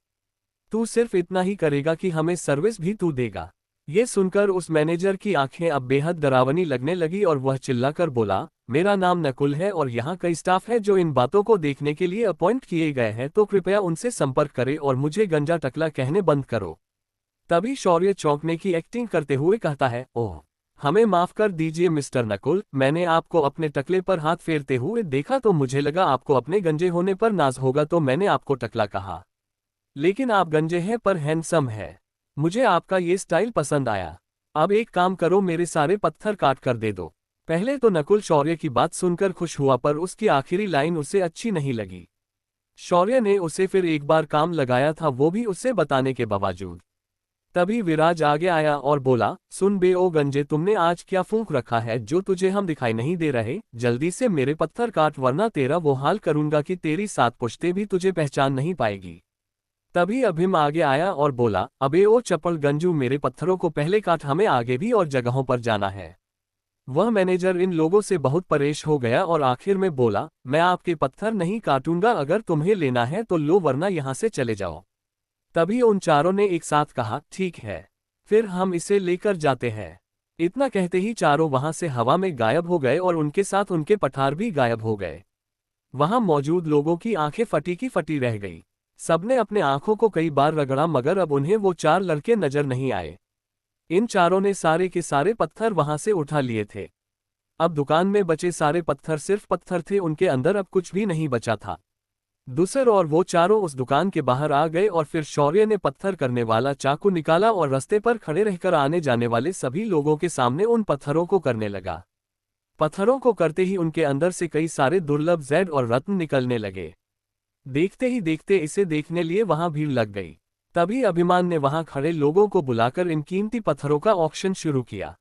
तू सिर्फ इतना ही करेगा कि हमें सर्विस भी तू देगा? ये सुनकर उस मैनेजर की आंखें अब बेहद डरावनी लगने लगी और वह चिल्लाकर बोला, मेरा नाम नकुल है और यहाँ कई स्टाफ है जो इन बातों को देखने के लिए अपॉइंट किए गए हैं, तो कृपया उनसे संपर्क करें और मुझे गंजा टकला कहने बंद करो। तभी शौर्य चौंकने की एक्टिंग करते हुए कहता है, ओह हमें माफ कर दीजिए मिस्टर नकुल, मैंने आपको अपने टकले पर हाथ फेरते हुए देखा तो मुझे लगा आपको अपने गंजे होने पर नाज होगा, तो मैंने आपको टकला कहा। लेकिन आप गंजे हैं पर हैंडसम है, मुझे आपका ये स्टाइल पसंद आया। अब एक काम करो, मेरे सारे पत्थर काट कर दे दो। पहले तो नकुल शौर्य की बात सुनकर खुश हुआ पर उसकी आखिरी लाइन उसे अच्छी नहीं लगी। शौर्य ने उसे फिर एक बार काम लगाया था, वो भी उसे बताने के बावजूद। तभी विराज आगे आया और बोला, सुन बे ओ गंजे, तुमने आज क्या फूंक रखा है जो तुझे हम दिखाई नहीं दे रहे? जल्दी से मेरे पत्थर काट वरना तेरा वो हाल करूंगा कि तेरी 7 पुश्तें भी तुझे पहचान नहीं पाएगी। तभी अभिम आगे आया और बोला, अबे ओ चपल गंजू, मेरे पत्थरों को पहले काट, हमें आगे भी और जगहों पर जाना है। वह मैनेजर इन लोगों से बहुत परेश हो गया और आखिर में बोला, मैं आपके पत्थर नहीं काटूंगा, अगर तुम्हें लेना है तो लो वरना यहाँ से चले जाओ। तभी उन चारों ने एक साथ कहा, ठीक है, फिर हम इसे लेकर जाते हैं। इतना कहते ही चारों वहां से हवा में गायब हो गए और उनके साथ उनके पठार भी गायब हो गए। वहां मौजूद लोगों की आंखें फटी की फटी रह गई। सबने अपने आंखों को कई बार रगड़ा मगर अब उन्हें वो 4 लड़के नजर नहीं आए। इन चारों ने सारे के सारे पत्थर वहां से उठा लिए थे। अब दुकान में बचे सारे पत्थर सिर्फ पत्थर थे, उनके अंदर अब कुछ भी नहीं बचा था। दूसर और वो चारों उस दुकान के बाहर आ गए और फिर शौर्य ने पत्थर करने वाला चाकू निकाला और रास्ते पर खड़े रहकर आने जाने वाले सभी लोगों के सामने उन पत्थरों को करने लगा। पत्थरों को करते ही उनके अंदर से कई सारे दुर्लभ जेड और रत्न निकलने लगे। देखते ही देखते इसे देखने लिए वहां भीड़ लग गई। तभी अभिमान ने वहां खड़े लोगों को बुलाकर इन कीमती पत्थरों का ऑक्शन शुरू किया।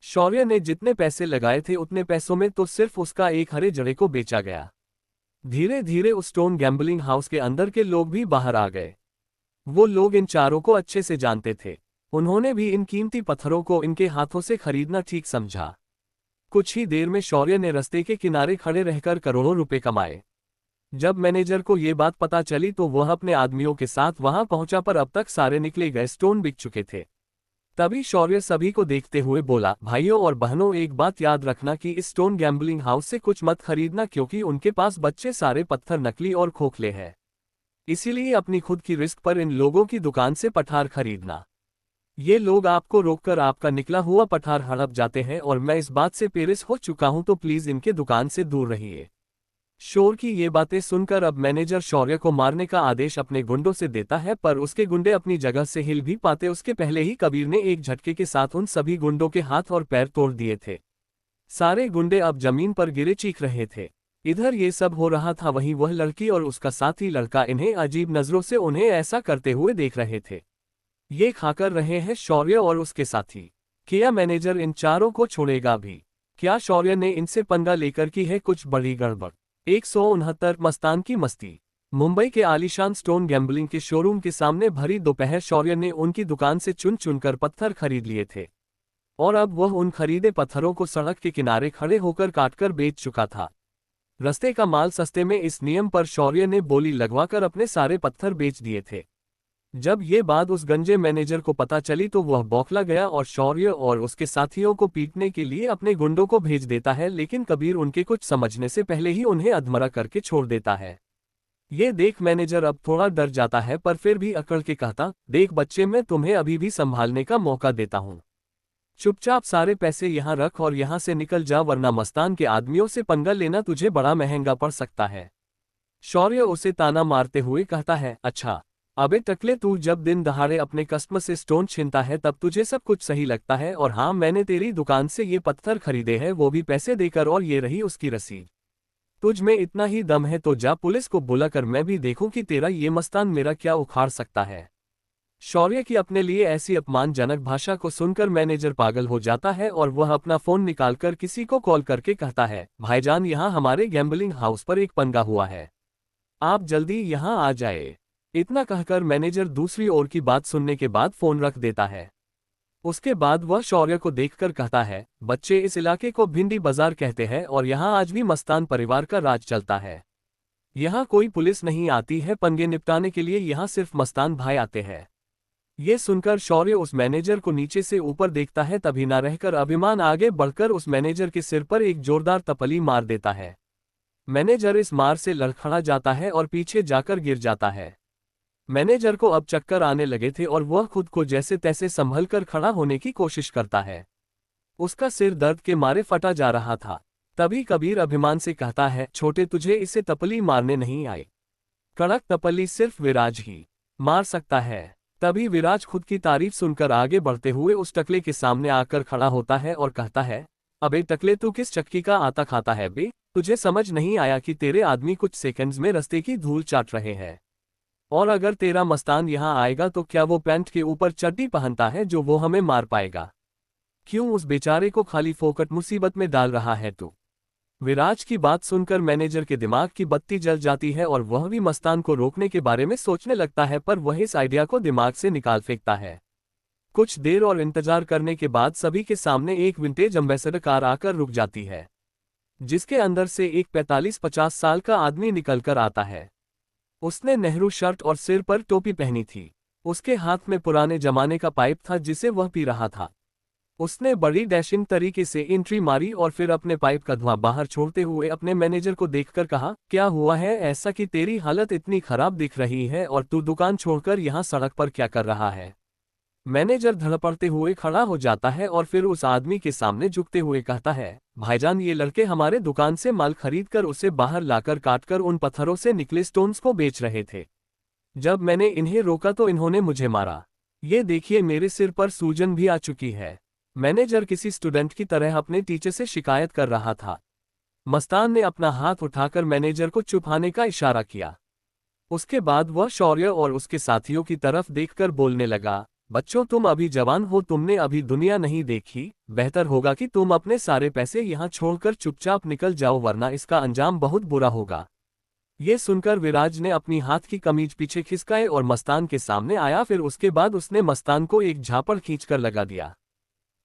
शौर्य ने जितने पैसे लगाए थे उतने पैसों में तो सिर्फ उसका एक हरे जड़े को बेचा गया। धीरे धीरे उस स्टोन गैम्बलिंग हाउस के अंदर के लोग भी बाहर आ गए। वो लोग इन चारों को अच्छे से जानते थे। उन्होंने भी इन कीमती पत्थरों को इनके हाथों से खरीदना ठीक समझा। कुछ ही देर में शौर्य ने रास्ते के किनारे खड़े रहकर करोड़ों रुपए कमाए। जब मैनेजर को ये बात पता चली तो वह अपने आदमियों के साथ वहां पहुंचा पर अब तक सारे निकले गए स्टोन बिक चुके थे। तभी शौर्य सभी को देखते हुए बोला, भाइयों और बहनों, एक बात याद रखना कि इस स्टोन गैम्बलिंग हाउस से कुछ मत खरीदना क्योंकि उनके पास बच्चे सारे पत्थर नकली और खोखले हैं। इसीलिए अपनी खुद की रिस्क पर इन लोगों की दुकान से पठार खरीदना। ये लोग आपको रोककर आपका निकला हुआ पठार हड़प जाते हैं और मैं इस बात से पेरिस हो चुका हूं, तो प्लीज इनके दुकान से दूर रहिए। शोर की ये बातें सुनकर अब मैनेजर शौर्य को मारने का आदेश अपने गुंडों से देता है, पर उसके गुंडे अपनी जगह से हिल भी पाते उसके पहले ही कबीर ने एक झटके के साथ उन सभी गुंडों के हाथ और पैर तोड़ दिए थे। सारे गुंडे अब जमीन पर गिरे चीख रहे थे। इधर ये सब हो रहा था, वहीं वह लड़की और उसका साथी लड़का इन्हें अजीब नजरों से उन्हें ऐसा करते हुए देख रहे थे। ये खाकर रहे हैं शौर्य और उसके साथी। क्या मैनेजर इन चारों को छोड़ेगा भी? क्या शौर्य ने इनसे पंगा लेकर की है कुछ बड़ी गड़बड़? 169 मस्तान की मस्ती। मुंबई के आलीशान स्टोन गैम्बलिंग के शोरूम के सामने भरी दोपहर शौर्य ने उनकी दुकान से चुन चुनकर पत्थर खरीद लिए थे और अब वह उन खरीदे पत्थरों को सड़क के किनारे खड़े होकर काटकर बेच चुका था। रस्ते का माल सस्ते में, इस नियम पर शौर्य ने बोली लगवाकर अपने सारे पत्थर बेच दिए थे। जब ये बात उस गंजे मैनेजर को पता चली तो वह बौखला गया और शौर्य और उसके साथियों को पीटने के लिए अपने गुंडों को भेज देता है, लेकिन कबीर उनके कुछ समझने से पहले ही उन्हें अधमरा करके छोड़ देता है। ये देख मैनेजर अब थोड़ा डर जाता है, पर फिर भी अकड़ के कहता, देख बच्चे, मैं तुम्हें अभी भी संभालने का मौका देता हूँ। चुपचाप सारे पैसे यहाँ रख और यहाँ से निकल जा, वरना मस्तान के आदमियों से पंगा लेना तुझे बड़ा महंगा पड़ सकता है। शौर्य उसे ताना मारते हुए कहता है, अच्छा अबे टकले, तू जब दिन दहाड़े अपने कस्टमर से स्टोन छीनता है तब तुझे सब कुछ सही लगता है। और हाँ, मैंने तेरी दुकान से ये पत्थर खरीदे हैं, वो भी पैसे देकर, और ये रही उसकी रसीद। तुझ में इतना ही दम है तो जा पुलिस को बुलाकर मैं भी देखूं कि तेरा ये मस्तान मेरा क्या उखाड़ सकता है। शौर्य की अपने लिए ऐसी अपमानजनक भाषा को सुनकर मैनेजर पागल हो जाता है और वह अपना फोन निकालकर किसी को कॉल करके कहता है, भाईजान यहाँ हमारे गैम्बलिंग हाउस पर एक पंगा हुआ है, आप जल्दी यहाँ आ जाए। इतना कहकर मैनेजर दूसरी ओर की बात सुनने के बाद फोन रख देता है। उसके बाद वह शौर्य को देखकर कहता है, बच्चे, इस इलाके को भिंडी बाजार कहते हैं और यहाँ आज भी मस्तान परिवार का राज चलता है। यहाँ कोई पुलिस नहीं आती है पंगे निपटाने के लिए, यहाँ सिर्फ मस्तान भाई आते हैं। ये सुनकर शौर्य उस मैनेजर को नीचे से ऊपर देखता है, तभी ना रहकर अभिमान आगे बढ़कर उस मैनेजर के सिर पर एक जोरदार तपली मार देता है। मैनेजर इस मार से लड़खड़ा जाता है और पीछे जाकर गिर जाता है। मैनेजर को अब चक्कर आने लगे थे और वह खुद को जैसे तैसे संभल कर खड़ा होने की कोशिश करता है। उसका सिर दर्द के मारे फटा जा रहा था। तभी कबीर अभिमान से कहता है, छोटे, तुझे इसे तपली मारने नहीं आई। कड़क तपली सिर्फ विराज ही मार सकता है। तभी विराज खुद की तारीफ सुनकर आगे बढ़ते हुए उस टकले के सामने आकर खड़ा होता है और कहता है, अबे टकले, तू किस चक्की का आता खाता है बे? तुझे समझ नहीं आया कि तेरे आदमी कुछ सेकंड्स में रास्ते की धूल चाट रहे हैं? और अगर तेरा मस्तान यहाँ आएगा तो क्या वो पैंट के ऊपर चड्डी पहनता है जो वो हमें मार पाएगा? क्यों उस बेचारे को खाली फोकट मुसीबत में डाल रहा है तू? विराज की बात सुनकर मैनेजर के दिमाग की बत्ती जल जाती है और वह भी मस्तान को रोकने के बारे में सोचने लगता है, पर वह इस आइडिया को दिमाग से निकाल फेंकता है। कुछ देर और इंतजार करने के बाद सभी के सामने एक विंटेज एम्बेसडर कार आकर रुक जाती है, जिसके अंदर से एक 45-50 साल का आदमी निकलकर आता है। उसने नेहरू शर्ट और सिर पर टोपी पहनी थी। उसके हाथ में पुराने जमाने का पाइप था जिसे वह पी रहा था। उसने बड़ी डैशिंग तरीके से एंट्री मारी और फिर अपने पाइप का धुआं बाहर छोड़ते हुए अपने मैनेजर को देखकर कहा, क्या हुआ है ऐसा कि तेरी हालत इतनी खराब दिख रही है और तू दुकान छोड़कर यहाँ सड़क पर क्या कर रहा है? मैनेजर धड़पड़ते हुए खड़ा हो जाता है और फिर उस आदमी के सामने झुकते हुए कहता है, भाईजान, ये लड़के हमारे दुकान से माल खरीदकर उसे बाहर लाकर काटकर उन पत्थरों से निकले स्टोन्स को बेच रहे थे। जब मैंने इन्हें रोका तो इन्होंने मुझे मारा। ये देखिए, मेरे सिर पर सूजन भी आ चुकी है। मैनेजर किसी स्टूडेंट की तरह अपने टीचर से शिकायत कर रहा था। मस्तान ने अपना हाथ उठाकर मैनेजर को चुपाने का इशारा किया। उसके बाद वह शौर्य और उसके साथियों की तरफ देखकर बोलने लगा, बच्चों, तुम अभी जवान हो, तुमने अभी दुनिया नहीं देखी। बेहतर होगा कि तुम अपने सारे पैसे यहाँ छोड़कर चुपचाप निकल जाओ, वरना इसका अंजाम बहुत बुरा होगा। ये सुनकर विराज ने अपनी हाथ की कमीज पीछे खिसकाए और मस्तान के सामने आया। फिर उसके बाद उसने मस्तान को एक झापड़ खींचकर लगा दिया।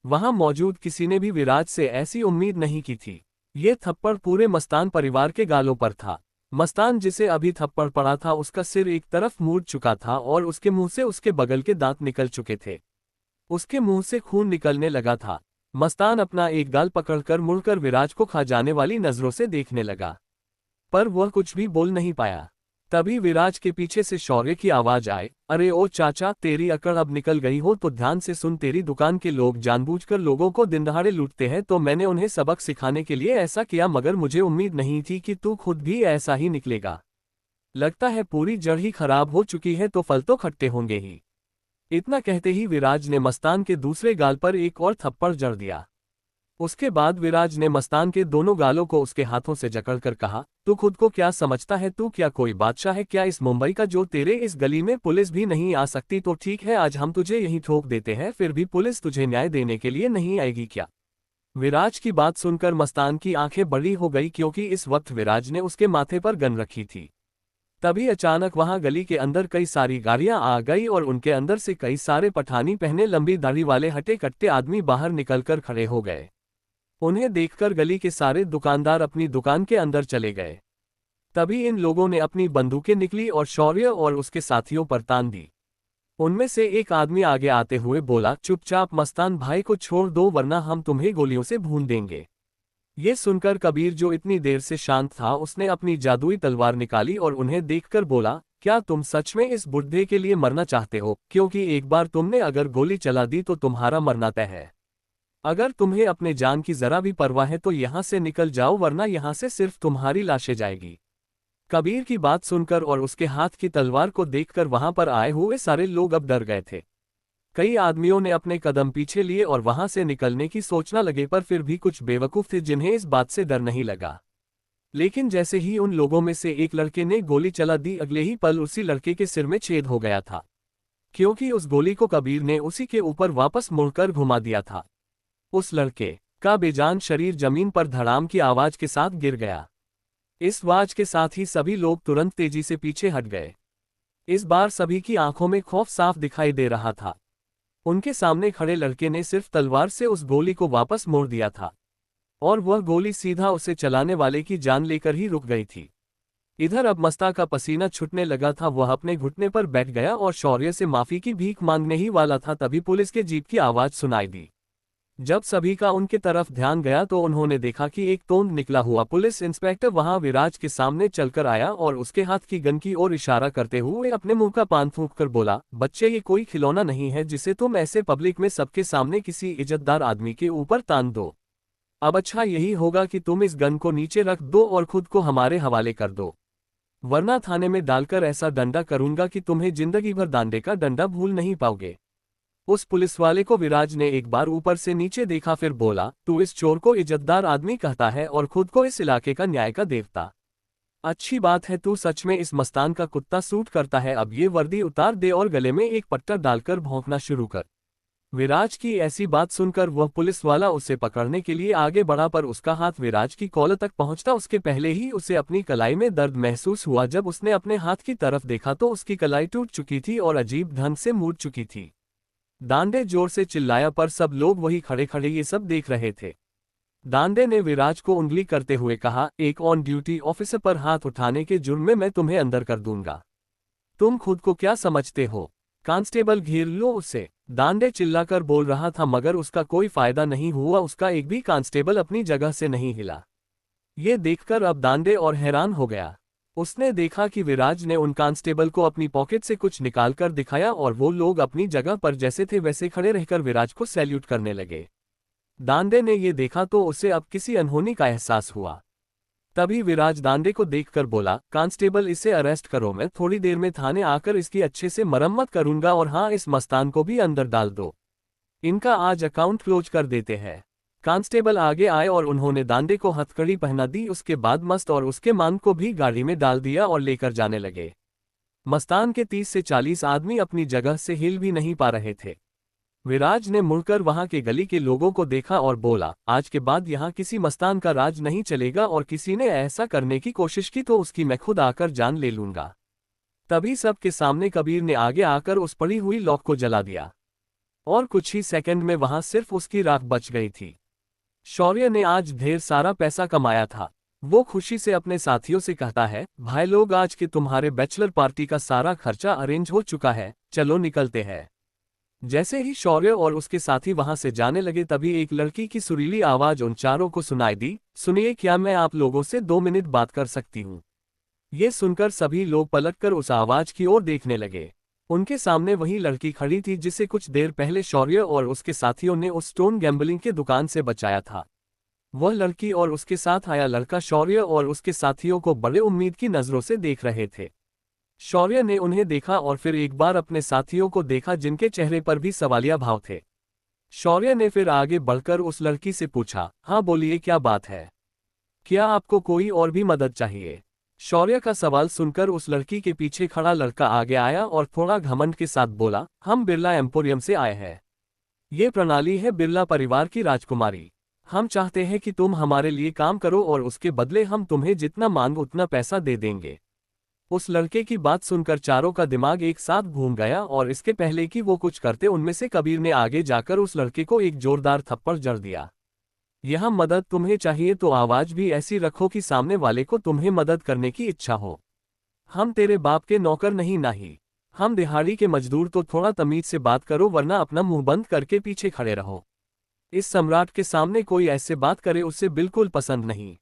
वहां मौजूद किसी ने भी विराज से ऐसी उम्मीद नहीं की थी। ये थप्पड़ पूरे मस्तान परिवार के गालों पर था। मस्तान जिसे अभी थप्पड़ पड़ा था, उसका सिर एक तरफ मुड़ चुका था और उसके मुंह से उसके बगल के दांत निकल चुके थे। उसके मुंह से खून निकलने लगा था। मस्तान अपना एक गाल पकड़कर मुड़कर विराज को खा जाने वाली नजरों से देखने लगा, पर वह कुछ भी बोल नहीं पाया। तभी विराज के पीछे से शौर्य की आवाज आए, अरे ओ चाचा, तेरी अकड़ अब निकल गई हो तो ध्यान से सुन। तेरी दुकान के लोग जानबूझकर लोगों को दिनदहाड़े लूटते हैं, तो मैंने उन्हें सबक सिखाने के लिए ऐसा किया, मगर मुझे उम्मीद नहीं थी कि तू खुद भी ऐसा ही निकलेगा। लगता है पूरी जड़ ही खराब हो चुकी है, तो फल तो खट्टे होंगे ही। इतना कहते ही विराज ने मस्तान के दूसरे गाल पर एक और थप्पड़ जड़ दिया। उसके बाद विराज ने मस्तान के दोनों गालों को उसके हाथों से जकड़कर कहा, तू खुद को क्या समझता है? तू क्या कोई बादशाह है क्या इस मुंबई का, जो तेरे इस गली में पुलिस भी नहीं आ सकती? तो ठीक है, आज हम तुझे यहीं ठोक देते हैं, फिर भी पुलिस तुझे न्याय देने के लिए नहीं आएगी क्या? विराज की बात सुनकर मस्तान की आंखें बड़ी हो गई, क्योंकि इस वक्त विराज ने उसके माथे पर गन रखी थी। तभी अचानक वहां गली के अंदर कई सारी गाड़ियां आ गई और उनके अंदर से कई सारे पठानी पहने लंबी दाढ़ी वाले हटे कट्टे आदमी बाहर निकलकर खड़े हो गए। उन्हें देखकर गली के सारे दुकानदार अपनी दुकान के अंदर चले गए। तभी इन लोगों ने अपनी बंदूकें निकली और शौर्य और उसके साथियों पर तान दी। उनमें से एक आदमी आगे आते हुए बोला, चुपचाप मस्तान भाई को छोड़ दो, वरना हम तुम्हें गोलियों से भून देंगे। ये सुनकर कबीर, जो इतनी देर से शांत था, उसने अपनी जादुई तलवार निकाली और उन्हें देखकर बोला, क्या तुम सच में इस बुड्ढे के लिए मरना चाहते हो? क्योंकि एक बार तुमने अगर गोली चला दी तो तुम्हारा मरना तय है। अगर तुम्हें अपने जान की जरा भी परवाह है तो यहां से निकल जाओ, वरना यहां से सिर्फ तुम्हारी लाशें जाएगी। कबीर की बात सुनकर और उसके हाथ की तलवार को देखकर वहां पर आए हुए सारे लोग अब डर गए थे। कई आदमियों ने अपने कदम पीछे लिए और वहां से निकलने की सोचना लगे, पर फिर भी कुछ बेवकूफ थे जिन्हें इस बात से डर नहीं लगा। लेकिन जैसे ही उन लोगों में से एक लड़के ने गोली चला दी, अगले ही पल उसी लड़के के सिर में छेद हो गया था, क्योंकि उस गोली को कबीर ने उसी के ऊपर वापस मुड़कर घुमा दिया था। उस लड़के का बेजान शरीर जमीन पर धड़ाम की आवाज के साथ गिर गया। इस आवाज के साथ ही सभी लोग तुरंत तेजी से पीछे हट गए। इस बार सभी की आंखों में खौफ साफ दिखाई दे रहा था। उनके सामने खड़े लड़के ने सिर्फ तलवार से उस गोली को वापस मोड़ दिया था और वह गोली सीधा उसे चलाने वाले की जान लेकर ही रुक गई थी। इधर अब मस्ता का पसीना छूटने लगा था। वह अपने घुटने पर बैठ गया और शौर्य से माफी की भीख मांगने ही वाला था, तभी पुलिस के जीप की आवाज सुनाई दी। जब सभी का उनके तरफ ध्यान गया तो उन्होंने देखा कि एक तोंद निकला हुआ पुलिस इंस्पेक्टर वहां विराज के सामने चलकर आया और उसके हाथ की गन की ओर इशारा करते हुए अपने मुंह का पान फूंककर बोला, बच्चे, ये कोई खिलौना नहीं है जिसे तुम ऐसे पब्लिक में सबके सामने किसी इज्जतदार आदमी के ऊपर तान दो। अब अच्छा यही होगा कि तुम इस गन को नीचे रख दो और खुद को हमारे हवाले कर दो, वरना थाने में डालकर ऐसा डंडा करूंगा कि तुम्हें जिंदगी भर डांडे का डंडा भूल नहीं पाओगे। उस पुलिस वाले को विराज ने एक बार ऊपर से नीचे देखा, फिर बोला, तू इस चोर को इज्जतदार आदमी कहता है और खुद को इस इलाके का न्याय का देवता। अच्छी बात है, तू सच में इस मस्तान का कुत्ता सूट करता है। अब ये वर्दी उतार दे और गले में एक पट्टा डालकर भौंकना शुरू कर। विराज की ऐसी बात सुनकर वह पुलिस वाला उसे पकड़ने के लिए आगे बढ़ा, पर उसका हाथ विराज की कॉलर तक पहुंचता उसके पहले ही उसे अपनी कलाई में दर्द महसूस हुआ। जब उसने अपने हाथ की तरफ देखा तो उसकी कलाई टूट चुकी थी और अजीब ढंग से मुड़ चुकी थी। दांडे जोर से चिल्लाया, पर सब लोग वही खड़े खड़े ये सब देख रहे थे। दांडे ने विराज को उंगली करते हुए कहा, एक ऑन ड्यूटी ऑफिसर पर हाथ उठाने के जुर्म में मैं तुम्हें अंदर कर दूंगा। तुम खुद को क्या समझते हो? कांस्टेबल, घेर लो उसे। दांडे चिल्लाकर बोल रहा था, मगर उसका कोई फायदा नहीं हुआ। उसका एक भी कांस्टेबल अपनी जगह से नहीं हिला। ये देखकर अब दांडे और हैरान हो गया। उसने देखा कि विराज ने उन कांस्टेबल को अपनी पॉकेट से कुछ निकालकर दिखाया और वो लोग अपनी जगह पर जैसे थे वैसे खड़े रहकर विराज को सैल्यूट करने लगे। दांडे ने ये देखा तो उसे अब किसी अनहोनी का एहसास हुआ। तभी विराज दांडे को देखकर बोला, कांस्टेबल, इसे अरेस्ट करो, मैं थोड़ी देर में थाने आकर इसकी अच्छे से मरम्मत करूंगा, और हाँ, इस मस्तान को भी अंदर डाल दो। इनका आज अकाउंट क्लोज कर देते हैं। कांस्टेबल आगे आए और उन्होंने दांडे को हथकड़ी पहना दी। उसके बाद मस्त और उसके मान को भी गाड़ी में डाल दिया और लेकर जाने लगे। मस्तान के 30 से 40 आदमी अपनी जगह से हिल भी नहीं पा रहे थे। विराज ने मुड़कर वहां के गली के लोगों को देखा और बोला, आज के बाद यहां किसी मस्तान का राज नहीं चलेगा, और किसी ने ऐसा करने की कोशिश की तो उसकी मैं खुद आकर जान ले लूंगा। तभी सबके सामने कबीर ने आगे आकर उस पड़ी हुई लॉक को जला दिया और कुछ ही सेकंड में वहां सिर्फ उसकी राख बच गई थी। शौर्य ने आज ढेर सारा पैसा कमाया था। वो खुशी से अपने साथियों से कहता है, भाई लोग, आज के तुम्हारे बैचलर पार्टी का सारा खर्चा अरेंज हो चुका है, चलो निकलते हैं। जैसे ही शौर्य और उसके साथी वहां से जाने लगे, तभी एक लड़की की सुरीली आवाज उन चारों को सुनाई दी, सुनिए, क्या मैं आप लोगों से 2 मिनट बात कर सकती हूँ? ये सुनकर सभी लोग पलटकर उस आवाज की ओर देखने लगे। उनके सामने वही लड़की खड़ी थी जिसे कुछ देर पहले शौर्य और उसके साथियों ने उस स्टोन गैम्बलिंग के दुकान से बचाया था। वह लड़की और उसके साथ आया लड़का शौर्य और उसके साथियों को बड़े उम्मीद की नजरों से देख रहे थे। शौर्य ने उन्हें देखा और फिर एक बार अपने साथियों को देखा, जिनके चेहरे पर भी सवालिया भाव थे। शौर्य ने फिर आगे बढ़कर उस लड़की से पूछा, हाँ बोलिए क्या बात है, क्या आपको कोई और भी मदद चाहिए? शौर्य का सवाल सुनकर उस लड़की के पीछे खड़ा लड़का आगे आया और थोड़ा घमंड के साथ बोला, हम बिरला एम्पोरियम से आए हैं। ये प्रणाली है बिरला परिवार की राजकुमारी। हम चाहते हैं कि तुम हमारे लिए काम करो और उसके बदले हम तुम्हें जितना मांग उतना पैसा दे देंगे। उस लड़के की बात सुनकर चारों का दिमाग एक साथ घूम गया और इसके पहले कि वो कुछ करते उनमें से कबीर ने आगे जाकर उस लड़के को एक जोरदार थप्पड़ जड़ दिया। यह मदद तुम्हें चाहिए तो आवाज भी ऐसी रखो कि सामने वाले को तुम्हें मदद करने की इच्छा हो। हम तेरे बाप के नौकर नहीं, हम दिहाड़ी के मजदूर, तो थोड़ा तमीज से बात करो वरना अपना मुंह बंद करके पीछे खड़े रहो। इस सम्राट के सामने कोई ऐसे बात करे उसे बिल्कुल पसंद नहीं।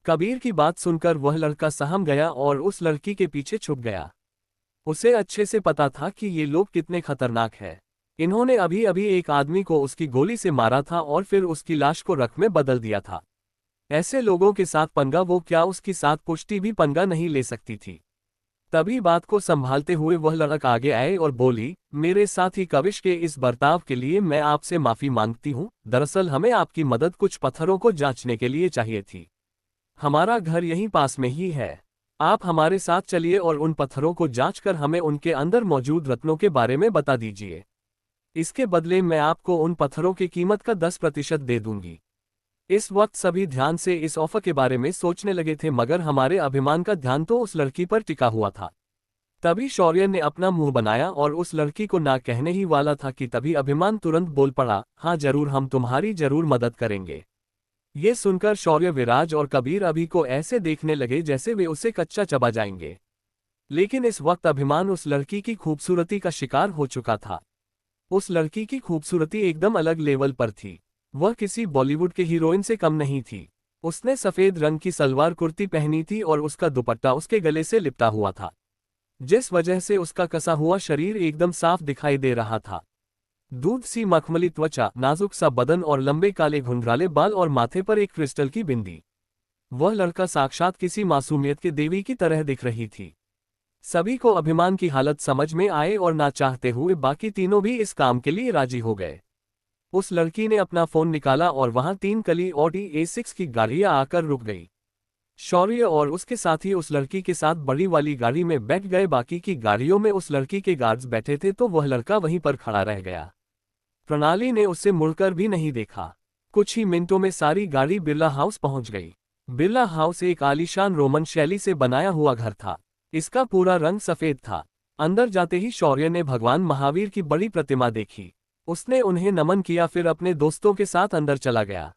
कबीर की बात सुनकर वह लड़का सहम गया और उस लड़की के पीछे छुप गया। उसे अच्छे से पता था कि ये लोग कितने खतरनाक हैं। इन्होंने अभी अभी एक आदमी को उसकी गोली से मारा था और फिर उसकी लाश को रख में बदल दिया था। ऐसे लोगों के साथ पंगा, वो क्या उसकी साथ पुष्टि भी पंगा नहीं ले सकती थी। तभी बात को संभालते हुए वह लड़का आगे आए और बोली, मेरे साथी कविश के इस बर्ताव के लिए मैं आपसे माफी मांगती हूँ। दरअसल हमें आपकी मदद कुछ पत्थरों को जांचने के लिए चाहिए थी। हमारा घर यहीं पास में ही है। आप हमारे साथ चलिए और उन पत्थरों को जांचकर हमें उनके अंदर मौजूद रत्नों के बारे में बता दीजिए। इसके बदले मैं आपको उन पत्थरों की कीमत का 10% दे दूंगी। इस वक्त सभी ध्यान से इस ऑफर के बारे में सोचने लगे थे, मगर हमारे अभिमान का ध्यान तो उस लड़की पर टिका हुआ था। तभी शौर्य ने अपना मुंह बनाया और उस लड़की को ना कहने ही वाला था कि तभी अभिमान तुरंत बोल पड़ा, हाँ जरूर, हम तुम्हारी जरूर मदद करेंगे। ये सुनकर शौर्य, विराज और कबीर अभी को ऐसे देखने लगे जैसे वे उसे कच्चा चबा जाएंगे। लेकिन इस वक्त अभिमान उस लड़की की खूबसूरती का शिकार हो चुका था। उस लड़की की खूबसूरती एकदम अलग लेवल पर थी। वह किसी बॉलीवुड के हीरोइन से कम नहीं थी। उसने सफेद रंग की सलवार कुर्ती पहनी थी और उसका दुपट्टा उसके गले से लिपटा हुआ था, जिस वजह से उसका कसा हुआ शरीर एकदम साफ दिखाई दे रहा था। दूध सी मखमली त्वचा, नाजुक सा बदन और लंबे काले घुंघराले बाल और माथे पर एक क्रिस्टल की बिंदी। वह लड़का साक्षात किसी मासूमियत के देवी की तरह दिख रही थी। सभी को अभिमान की हालत समझ में आए और ना चाहते हुए बाकी तीनों भी इस काम के लिए राजी हो गए। उस लड़की ने अपना फोन निकाला और वहां 3 कली ऑडी A6 की गाड़ियां आकर रुक गई। शौर्य और उसके साथी उस लड़की के साथ बड़ी वाली गाड़ी में बैठ गए। बाकी की गाड़ियों में उस लड़की के गार्ड्स बैठे थे, तो वह लड़का वहीं पर खड़ा रह गया। प्रणाली ने उसे मुड़कर भी नहीं देखा। कुछ ही मिनटों में सारी गाड़ी बिरला हाउस पहुंच गई। बिरला हाउस एक आलीशान रोमन शैली से बनाया हुआ घर था। इसका पूरा रंग सफेद था। अंदर जाते ही शौर्य ने भगवान महावीर की बड़ी प्रतिमा देखी। उसने उन्हें नमन किया, फिर अपने दोस्तों के साथ अंदर चला गया।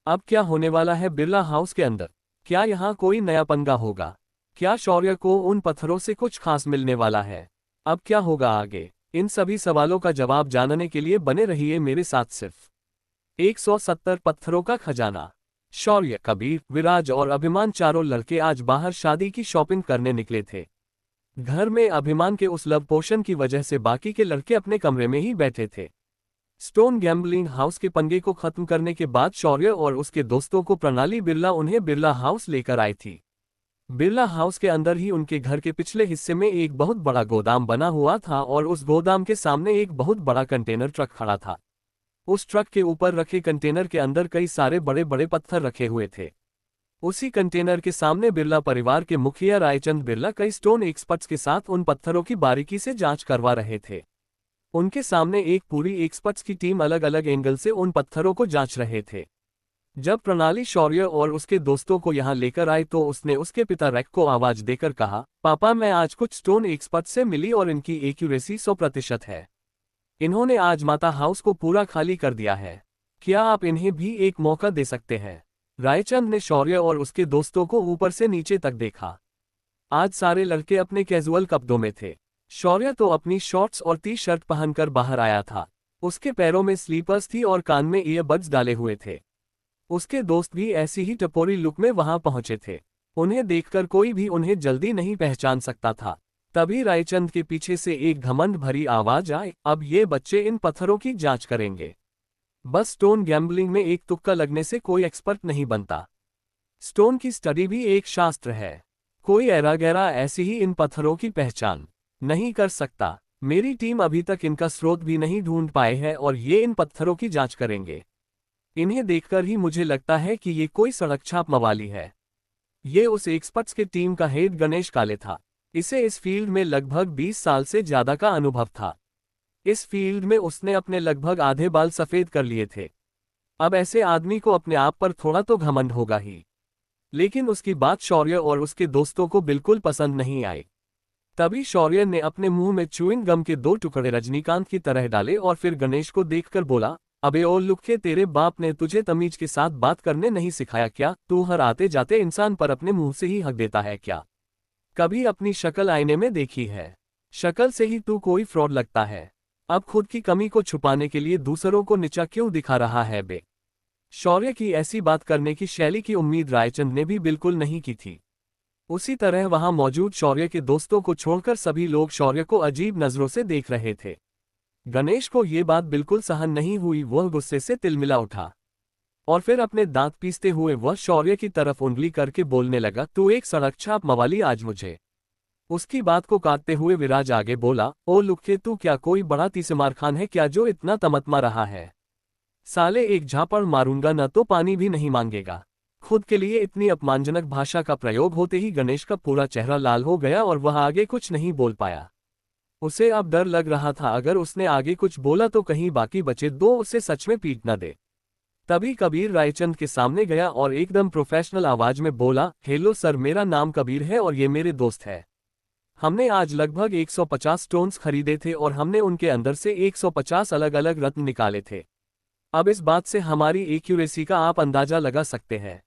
अब क्या होने वाला है बिरला हाउस के अंदर? क्या यहाँ कोई नया पंगा होगा? क्या शौर्य को उन पत्थरों से कुछ खास मिलने वाला है? अब क्या होगा आगे? इन सभी सवालों का जवाब जानने के लिए बने रहिए मेरे साथ। सिर्फ 170 पत्थरों का खजाना। शौर्य, कबीर, विराज और अभिमान चारों लड़के आज बाहर शादी की शॉपिंग करने निकले थे। घर में अभिमान के उस लव पोशन की वजह से बाकी के लड़के अपने कमरे में ही बैठे थे। स्टोन गैम्बलिंग हाउस के पंगे को खत्म करने के बाद शौर्य और उसके दोस्तों को प्रणाली बिरला उन्हें बिरला हाउस लेकर आई थी। बिरला हाउस के अंदर ही उनके घर के पिछले हिस्से में एक बहुत बड़ा गोदाम बना हुआ था और उस गोदाम के सामने एक बहुत बड़ा कंटेनर ट्रक खड़ा था। उस ट्रक के ऊपर रखे कंटेनर के अंदर कई सारे बड़े बड़े पत्थर रखे हुए थे। उसी कंटेनर के सामने बिरला परिवार के मुखिया रायचंद बिरला कई स्टोन एक्सपर्ट्स के साथ उन पत्थरों की बारीकी से जांच करवा रहे थे। उनके सामने एक पूरी एक्सपर्ट्स की टीम अलग अलग एंगल से उन पत्थरों को जांच रहे थे। जब प्रणाली शौर्य और उसके दोस्तों को यहां लेकर आई तो उसने उसके पिता रैक को आवाज देकर कहा, पापा मैं आज कुछ स्टोन एक्सपर्ट्स से मिली और इनकी एक्यूरेसी 100% है। इन्होंने आज माता हाउस को पूरा खाली कर दिया है। क्या आप इन्हें भी एक मौका दे सकते हैं? रायचंद ने शौर्य और उसके दोस्तों को ऊपर से नीचे तक देखा। आज सारे लड़के अपने कैजुअल कपड़ों में थे। शौर्य तो अपनी शॉर्ट्स और टी शर्ट पहनकर बाहर आया था। उसके पैरों में स्लीपर्स थी और कान में ईयरबड्स डाले हुए थे। उसके दोस्त भी ऐसी ही टपोरी लुक में वहां पहुंचे थे। उन्हें देखकर कोई भी उन्हें जल्दी नहीं पहचान सकता था। तभी रायचंद के पीछे से एक घमंड भरी आवाज आई, अब ये बच्चे इन पत्थरों की जांच करेंगे। बस स्टोन गैम्बलिंग में एक तुक्का लगने से कोई एक्सपर्ट नहीं बनता। स्टोन की स्टडी भी एक शास्त्र है। कोई ऐरा गैरा ऐसी ही इन पत्थरों की पहचान नहीं कर सकता। मेरी टीम अभी तक इनका स्रोत भी नहीं ढूंढ पाए है और ये इन पत्थरों की जांच करेंगे। इन्हें देखकर ही मुझे लगता है कि ये कोई सड़क छाप मवाली है। ये उस एक्सपर्ट्स के टीम का हेड गणेश काले था। इसे इस फील्ड में लगभग 20 साल से ज्यादा का अनुभव था। इस फील्ड में उसने अपने लगभग आधे बाल सफेद कर लिए थे। अब ऐसे आदमी को अपने आप पर थोड़ा तो घमंड होगा ही। लेकिन उसकी बात शौर्य और उसके दोस्तों को बिल्कुल पसंद नहीं आई। तभी शौर्य ने अपने मुंह में च्युइंग गम के 2 टुकड़े रजनीकांत की तरह डाले और फिर गणेश को देखकर बोला, अबे ओ लुक्के, तेरे बाप ने तुझे तमीज के साथ बात करने नहीं सिखाया क्या? तू हर आते जाते इंसान पर अपने मुंह से ही हक देता है क्या? कभी अपनी शक्ल आईने में देखी है? शक्ल से ही तू कोई फ्रॉड लगता है। अब खुद की कमी को छुपाने के लिए दूसरों को नीचा क्यों दिखा रहा है बे? शौर्य की ऐसी बात करने की शैली की उम्मीद रायचंद ने भी बिल्कुल नहीं की थी। उसी तरह वहां मौजूद शौर्य के दोस्तों को छोड़कर सभी लोग शौर्य को अजीब नजरों से देख रहे थे। गणेश को ये बात बिल्कुल सहन नहीं हुई। वह गुस्से से तिलमिला उठा और फिर अपने दांत पीसते हुए वह शौर्य की तरफ उंगली करके बोलने लगा, तू एक सड़क छाप मवाली आज मुझे। उसकी बात को काटते हुए विराज आगे बोला, ओ लुक्के, तू क्या कोई बड़ा तीसमार खान है क्या जो इतना तमतमा रहा है? साले एक झापड़ मारूंगा न तो पानी भी नहीं मांगेगा। खुद के लिए इतनी अपमानजनक भाषा का प्रयोग होते ही गणेश का पूरा चेहरा लाल हो गया और वह आगे कुछ नहीं बोल पाया। उसे अब डर लग रहा था, अगर उसने आगे कुछ बोला तो कहीं बाकी बचे दो उसे सच में पीट न दे। तभी कबीर रायचंद के सामने गया और एकदम प्रोफेशनल आवाज में बोला, हेलो सर, मेरा नाम कबीर है और ये मेरे दोस्त है। हमने आज लगभग 150 स्टोन्स खरीदे थे और हमने उनके अंदर से 150 अलग अलग रत्न निकाले थे। अब इस बात से हमारी एक्यूरेसी का आप अंदाजा लगा सकते हैं।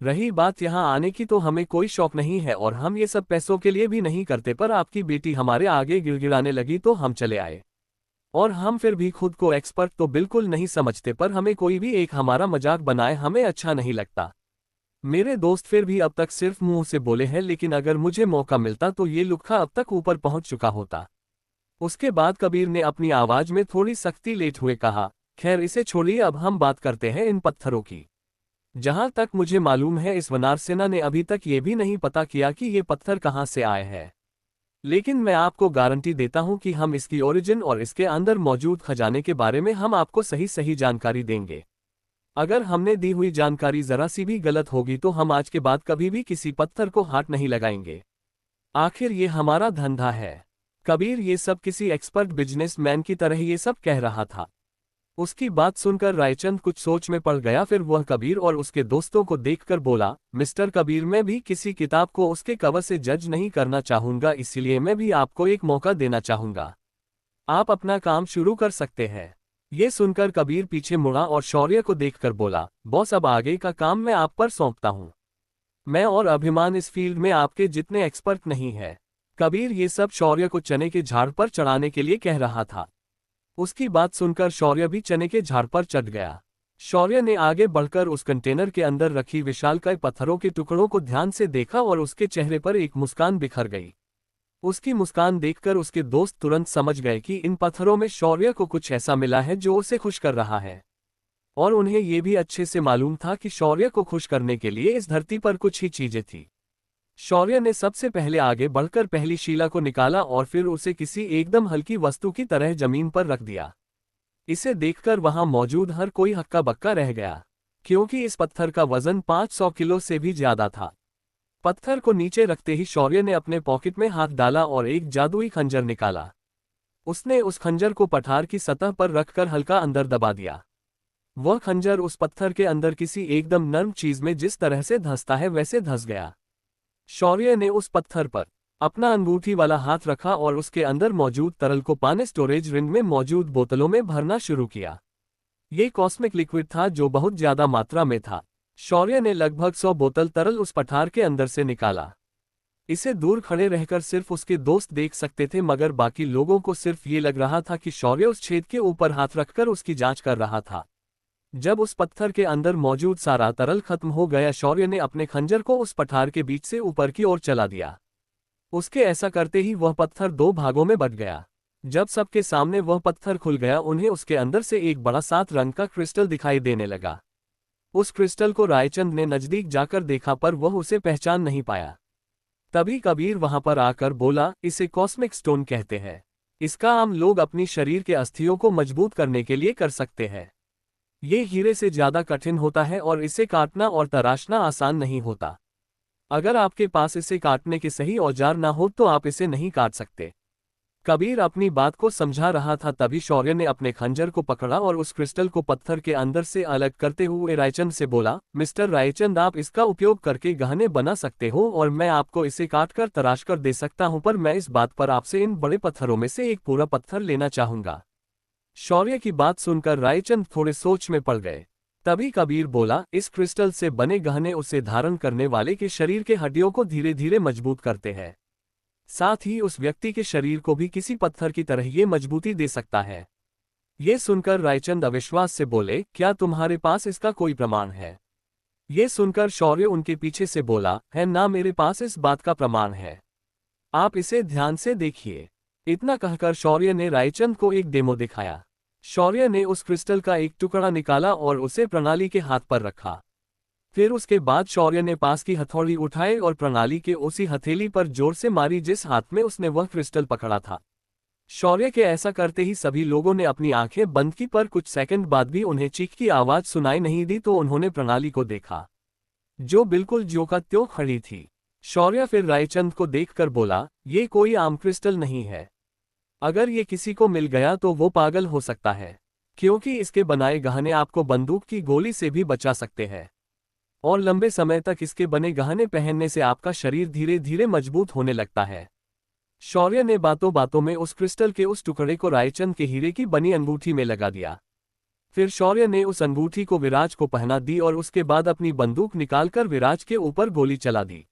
रही बात यहाँ आने की, तो हमें कोई शौक नहीं है और हम ये सब पैसों के लिए भी नहीं करते, पर आपकी बेटी हमारे आगे गिड़गिड़ाने लगी तो हम चले आए। और हम फिर भी खुद को एक्सपर्ट तो बिल्कुल नहीं समझते, पर हमें कोई भी एक हमारा मजाक बनाए हमें अच्छा नहीं लगता। मेरे दोस्त फिर भी अब तक सिर्फ मुंह से बोले हैं, लेकिन अगर मुझे मौका मिलता तो ये लुक्खा अब तक ऊपर पहुंच चुका होता। उसके बाद कबीर ने अपनी आवाज में थोड़ी सख्ती लेते हुए कहा, खैर इसे छोड़िए, अब हम बात करते हैं इन पत्थरों की। जहां तक मुझे मालूम है इस वनारसेना ने अभी तक ये भी नहीं पता किया कि ये पत्थर कहां से आए हैं। लेकिन मैं आपको गारंटी देता हूं कि हम इसकी ओरिजिन और इसके अंदर मौजूद खजाने के बारे में हम आपको सही सही जानकारी देंगे। अगर हमने दी हुई जानकारी जरा सी भी गलत होगी तो हम आज के बाद कभी भी किसी पत्थर को हाथ नहीं लगाएंगे। आखिर ये हमारा धंधा है। कबीर ये सब किसी एक्सपर्ट बिजनेसमैन की तरह ये सब कह रहा था। उसकी बात सुनकर रायचंद कुछ सोच में पड़ गया। फिर वह कबीर और उसके दोस्तों को देखकर बोला, मिस्टर कबीर, मैं भी किसी किताब को उसके कवर से जज नहीं करना चाहूंगा, इसलिए मैं भी आपको एक मौका देना चाहूंगा। आप अपना काम शुरू कर सकते हैं। ये सुनकर कबीर पीछे मुड़ा और शौर्य को देखकर बोला, बॉस, अब आगे का काम मैं आप पर सौंपता हूं। मैं और अभिमान इस फील्ड में आपके जितने एक्सपर्ट नहीं है। कबीर ये सब शौर्य को चने के झाड़ पर चढ़ाने के लिए कह रहा था। उसकी बात सुनकर शौर्य भी चने के झाड़ पर चढ़ गया। शौर्य ने आगे बढ़कर उस कंटेनर के अंदर रखी विशालकाय पत्थरों के टुकड़ों को ध्यान से देखा और उसके चेहरे पर एक मुस्कान बिखर गई। उसकी मुस्कान देखकर उसके दोस्त तुरंत समझ गए कि इन पत्थरों में शौर्य को कुछ ऐसा मिला है जो उसे खुश कर रहा है। और उन्हें यह भी अच्छे से मालूम था कि शौर्य को खुश करने के लिए इस धरती पर कुछ ही चीजें थी। शौर्य ने सबसे पहले आगे बढ़कर पहली शीला को निकाला और फिर उसे किसी एकदम हल्की वस्तु की तरह जमीन पर रख दिया। इसे देखकर वहां मौजूद हर कोई हक्का बक्का रह गया, क्योंकि इस पत्थर का वजन 500 किलो से भी ज्यादा था। पत्थर को नीचे रखते ही शौर्य ने अपने पॉकेट में हाथ डाला और एक जादुई खंजर निकाला। उसने उस खंजर को पठार की सतह पर रखकर हल्का अंदर दबा दिया। वह खंजर उस पत्थर के अंदर किसी एकदम नर्म चीज में जिस तरह से धंसता है वैसे धंस गया। शौर्य ने उस पत्थर पर अपना अंगूठी वाला हाथ रखा और उसके अंदर मौजूद तरल को पाने स्टोरेज रिंग में मौजूद बोतलों में भरना शुरू किया। ये कॉस्मिक लिक्विड था जो बहुत ज्यादा मात्रा में था। शौर्य ने लगभग 100 बोतल तरल उस पठार के अंदर से निकाला। इसे दूर खड़े रहकर सिर्फ उसके दोस्त देख सकते थे, मगर बाकी लोगों को सिर्फ ये लग रहा था कि शौर्य उस छेद के ऊपर हाथ रखकर उसकी जांच कर रहा था। जब उस पत्थर के अंदर मौजूद सारा तरल खत्म हो गया, शौर्य ने अपने खंजर को उस पठार के बीच से ऊपर की ओर चला दिया। उसके ऐसा करते ही वह पत्थर 2 भागों में बंट गया। जब सबके सामने वह पत्थर खुल गया, उन्हें उसके अंदर से एक बड़ा 7 रंग का क्रिस्टल दिखाई देने लगा। उस क्रिस्टल को रायचंद ने नजदीक जाकर देखा, पर वह उसे पहचान नहीं पाया। तभी कबीर वहां पर आकर बोला, इसे कॉस्मिक स्टोन कहते हैं। इसका आम लोग अपनी शरीर के अस्थियों को मजबूत करने के लिए कर सकते हैं। ये हीरे से ज्यादा कठिन होता है और इसे काटना और तराशना आसान नहीं होता। अगर आपके पास इसे काटने के सही औजार ना हो तो आप इसे नहीं काट सकते। कबीर अपनी बात को समझा रहा था, तभी शौर्य ने अपने खंजर को पकड़ा और उस क्रिस्टल को पत्थर के अंदर से अलग करते हुए रायचंद से बोला, मिस्टर रायचंद, आप इसका उपयोग करके गहने बना सकते हो और मैं आपको इसे काटकर तराश कर दे सकता हूं, पर मैं इस बात पर आपसे इन बड़े पत्थरों में से एक पूरा पत्थर लेना चाहूंगा। शौर्य की बात सुनकर रायचंद थोड़े सोच में पड़ गए। तभी कबीर बोला, इस क्रिस्टल से बने गहने उसे धारण करने वाले के शरीर के हड्डियों को धीरे धीरे मजबूत करते हैं, साथ ही उस व्यक्ति के शरीर को भी किसी पत्थर की तरह ये मजबूती दे सकता है। ये सुनकर रायचंद अविश्वास से बोले, क्या तुम्हारे पास इसका कोई प्रमाण है? ये सुनकर शौर्य उनके पीछे से बोला, है ना, मेरे पास इस बात का प्रमाण है, आप इसे ध्यान से देखिए। इतना कहकर शौर्य ने रायचंद को एक डेमो दिखाया। शौर्य ने उस क्रिस्टल का एक टुकड़ा निकाला और उसे प्रणाली के हाथ पर रखा। फिर उसके बाद शौर्य ने पास की हथौड़ी उठाई और प्रणाली के उसी हथेली पर जोर से मारी जिस हाथ में उसने वह क्रिस्टल पकड़ा था। शौर्य के ऐसा करते ही सभी लोगों ने अपनी आंखें बंद की, पर कुछ सेकंड बाद भी उन्हें चीख की आवाज सुनाई नहीं दी तो उन्होंने प्रणाली को देखा, जो बिल्कुल ज्यों का त्यों खड़ी थी। शौर्य फिर रायचंद को देखकर बोला, ये कोई आम क्रिस्टल नहीं है। अगर ये किसी को मिल गया तो वो पागल हो सकता है, क्योंकि इसके बनाए गहने आपको बंदूक की गोली से भी बचा सकते हैं और लंबे समय तक इसके बने गहने पहनने से आपका शरीर धीरे धीरे मजबूत होने लगता है। शौर्य ने बातों बातों में उस क्रिस्टल के उस टुकड़े को रायचंद के हीरे की बनी अंगूठी में लगा दिया। फिर शौर्य ने उस अंगूठी को विराज को पहना दी और उसके बाद अपनी बंदूक निकालकर विराज के ऊपर गोली चला दी,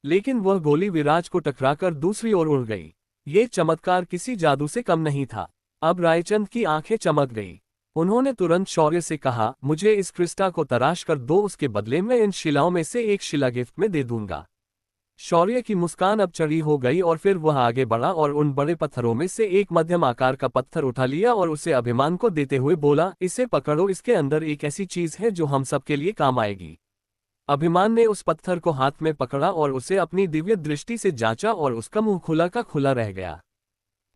लेकिन वह गोली विराज को टकराकर दूसरी ओर उड़ गई। ये चमत्कार किसी जादू से कम नहीं था। अब रायचंद की आंखें चमक गई। उन्होंने तुरंत शौर्य से कहा, मुझे इस क्रिस्टा को तराश कर दो, उसके बदले में इन शिलाओं में से एक शिला गिफ्ट में दे दूंगा। शौर्य की मुस्कान अब चढ़ी हो गई और फिर वह आगे बढ़ा और उन बड़े पत्थरों में से एक मध्यम आकार का पत्थर उठा लिया और उसे अभिमान को देते हुए बोला, इसे पकड़ो, इसके अंदर एक ऐसी चीज है जो हम सबके लिए काम आएगी। अभिमान ने उस पत्थर को हाथ में पकड़ा और उसे अपनी दिव्य दृष्टि से जांचा और उसका मुंह खुला का खुला रह गया।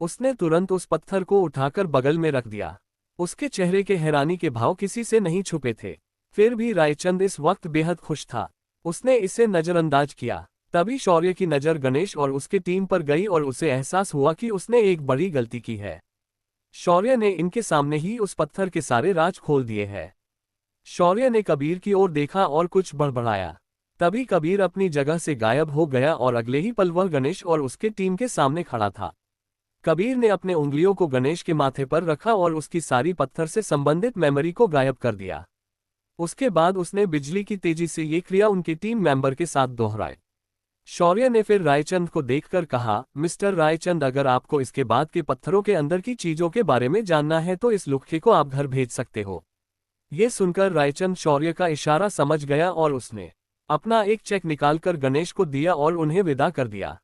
उसने तुरंत उस पत्थर को उठाकर बगल में रख दिया। उसके चेहरे के हैरानी के भाव किसी से नहीं छुपे थे। फिर भी रायचंद इस वक्त बेहद खुश था। उसने इसे नजरअंदाज किया। तभी शौर्य की नजर गणेश और उसकी टीम पर गई और उसे एहसास हुआ कि उसने एक बड़ी गलती की है। शौर्य ने इनके सामने ही उस पत्थर के सारे राज खोल दिए हैं। शौर्य ने कबीर की ओर देखा और कुछ बड़बड़ाया। तभी कबीर अपनी जगह से गायब हो गया और अगले ही पल वह गणेश और उसके टीम के सामने खड़ा था। कबीर ने अपने उंगलियों को गणेश के माथे पर रखा और उसकी सारी पत्थर से संबंधित मेमोरी को गायब कर दिया। उसके बाद उसने बिजली की तेजी से ये क्रिया उनके टीम मेंबर के साथ दोहराई। शौर्य ने फिर रायचंद को देखकर कहा, मिस्टर रायचंद, अगर आपको इसके बाद के पत्थरों के अंदर की चीजों के बारे में जानना है तो इस लुख्खे को आप घर भेज सकते हो। ये सुनकर रायचंद शौर्य का इशारा समझ गया और उसने अपना एक चेक निकालकर गणेश को दिया और उन्हें विदा कर दिया।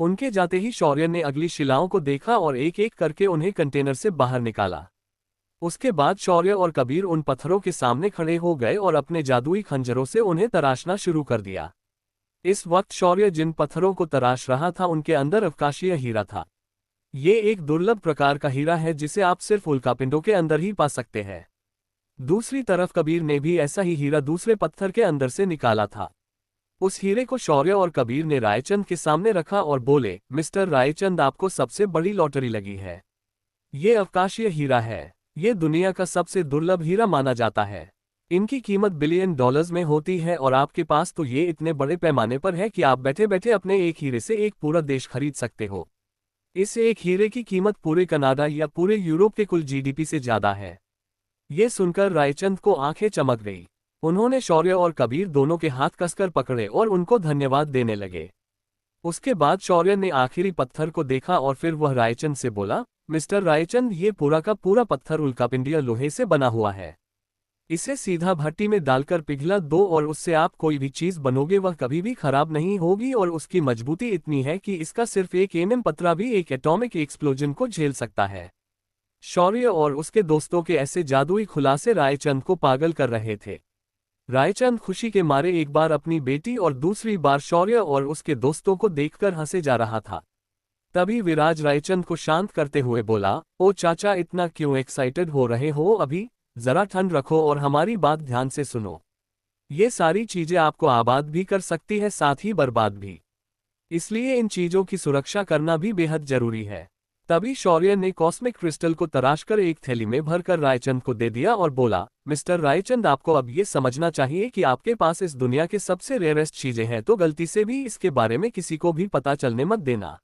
उनके जाते ही शौर्य ने अगली शिलाओं को देखा और एक एक करके उन्हें कंटेनर से बाहर निकाला। उसके बाद शौर्य और कबीर उन पत्थरों के सामने खड़े हो गए और अपने जादुई खंजरों से उन्हें तराशना शुरू कर दिया। इस वक्त शौर्य जिन पत्थरों को तराश रहा था उनके अंदर अवकाशीय हीरा था। ये एक दुर्लभ प्रकार का हीरा है जिसे आप सिर्फ उल्कापिंडों के अंदर ही पा सकते हैं। दूसरी तरफ कबीर ने भी ऐसा ही हीरा दूसरे पत्थर के अंदर से निकाला था। उस हीरे को शौर्य और कबीर ने रायचंद के सामने रखा और बोले, मिस्टर रायचंद, आपको सबसे बड़ी लॉटरी लगी है। ये अवकाशीय हीरा है। ये दुनिया का सबसे दुर्लभ हीरा माना जाता है। इनकी कीमत बिलियन डॉलर्स में होती है और आपके पास तो ये इतने बड़े पैमाने पर है कि आप बैठे बैठे अपने एक हीरे से एक पूरा देश खरीद सकते हो। इस एक हीरे की कीमत पूरे कनाडा या पूरे यूरोप के कुल जीडीपी से ज्यादा है। ये सुनकर रायचंद को आंखें चमक गई। उन्होंने शौर्य और कबीर दोनों के हाथ कसकर पकड़े और उनको धन्यवाद देने लगे। उसके बाद शौर्य ने आखिरी पत्थर को देखा और फिर वह रायचंद से बोला, मिस्टर रायचंद, ये पूरा का पूरा पत्थर उल्कापिंडीय लोहे से बना हुआ है। इसे सीधा भट्टी में डालकर पिघला दो और उससे आप कोई भी चीज बनोगे वह कभी भी खराब नहीं होगी और उसकी मजबूती इतनी है कि इसका सिर्फ एक एनएम पत्थर भी एक एटॉमिक एक्सप्लोजन को झेल सकता है। शौर्य और उसके दोस्तों के ऐसे जादुई खुलासे रायचंद को पागल कर रहे थे। रायचंद खुशी के मारे एक बार अपनी बेटी और दूसरी बार शौर्य और उसके दोस्तों को देखकर हंसे जा रहा था। तभी विराज रायचंद को शांत करते हुए बोला, ओ चाचा इतना क्यों एक्साइटेड हो रहे हो अभी, जरा ठंड रखो और हमारी बात ध्यान से सुनो। ये सारी चीजें आपको आबाद भी कर सकती है साथ ही बर्बाद भी, इसलिए इन चीजों की सुरक्षा करना भी बेहद जरूरी है। तभी शौर्य ने कॉस्मिक क्रिस्टल को तराशकर एक थैली में भरकर रायचंद को दे दिया और बोला, मिस्टर रायचंद आपको अब ये समझना चाहिए कि आपके पास इस दुनिया के सबसे रेयरेस्ट चीजें हैं, तो गलती से भी इसके बारे में किसी को भी पता चलने मत देना,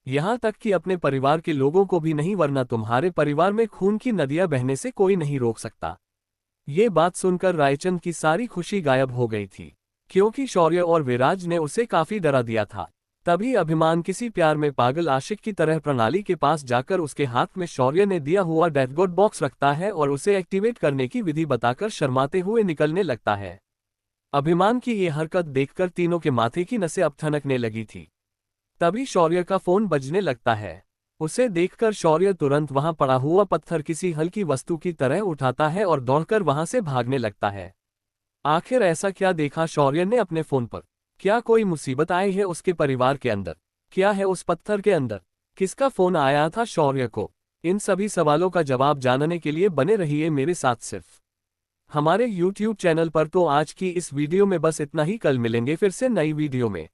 यहाँ तक कि अपने परिवार के लोगों को भी नहीं, वरना तुम्हारे परिवार में खून की नदियां बहने से कोई नहीं रोक सकता। ये बात सुनकर रायचंद की सारी खुशी गायब हो गई थी, क्योंकि शौर्य और विराज ने उसे काफी डरा दिया था। तभी अभिमान किसी प्यार में पागल आशिक की तरह प्रणाली के पास जाकर उसके हाथ में शौर्य ने दिया हुआ डेथ गोड बॉक्स रखता है और उसे एक्टिवेट करने की विधि बताकर शर्माते हुए निकलने लगता है। अभिमान की ये हरकत देखकर तीनों के माथे की नसें अब ठनकने लगी थी। तभी शौर्य का फोन बजने लगता है। उसे देखकर शौर्य तुरंत वहां पड़ा हुआ पत्थर किसी हल्की वस्तु की तरह उठाता है और दौड़कर वहां से भागने लगता है। आखिर ऐसा क्या देखा शौर्य ने अपने फोन पर? क्या कोई मुसीबत आई है उसके परिवार के अंदर? क्या है उस पत्थर के अंदर? किसका फोन आया था शौर्य को? इन सभी सवालों का जवाब जानने के लिए बने रहिए मेरे साथ सिर्फ हमारे YouTube चैनल पर। तो आज की इस वीडियो में बस इतना ही, कल मिलेंगे फिर से नई वीडियो में।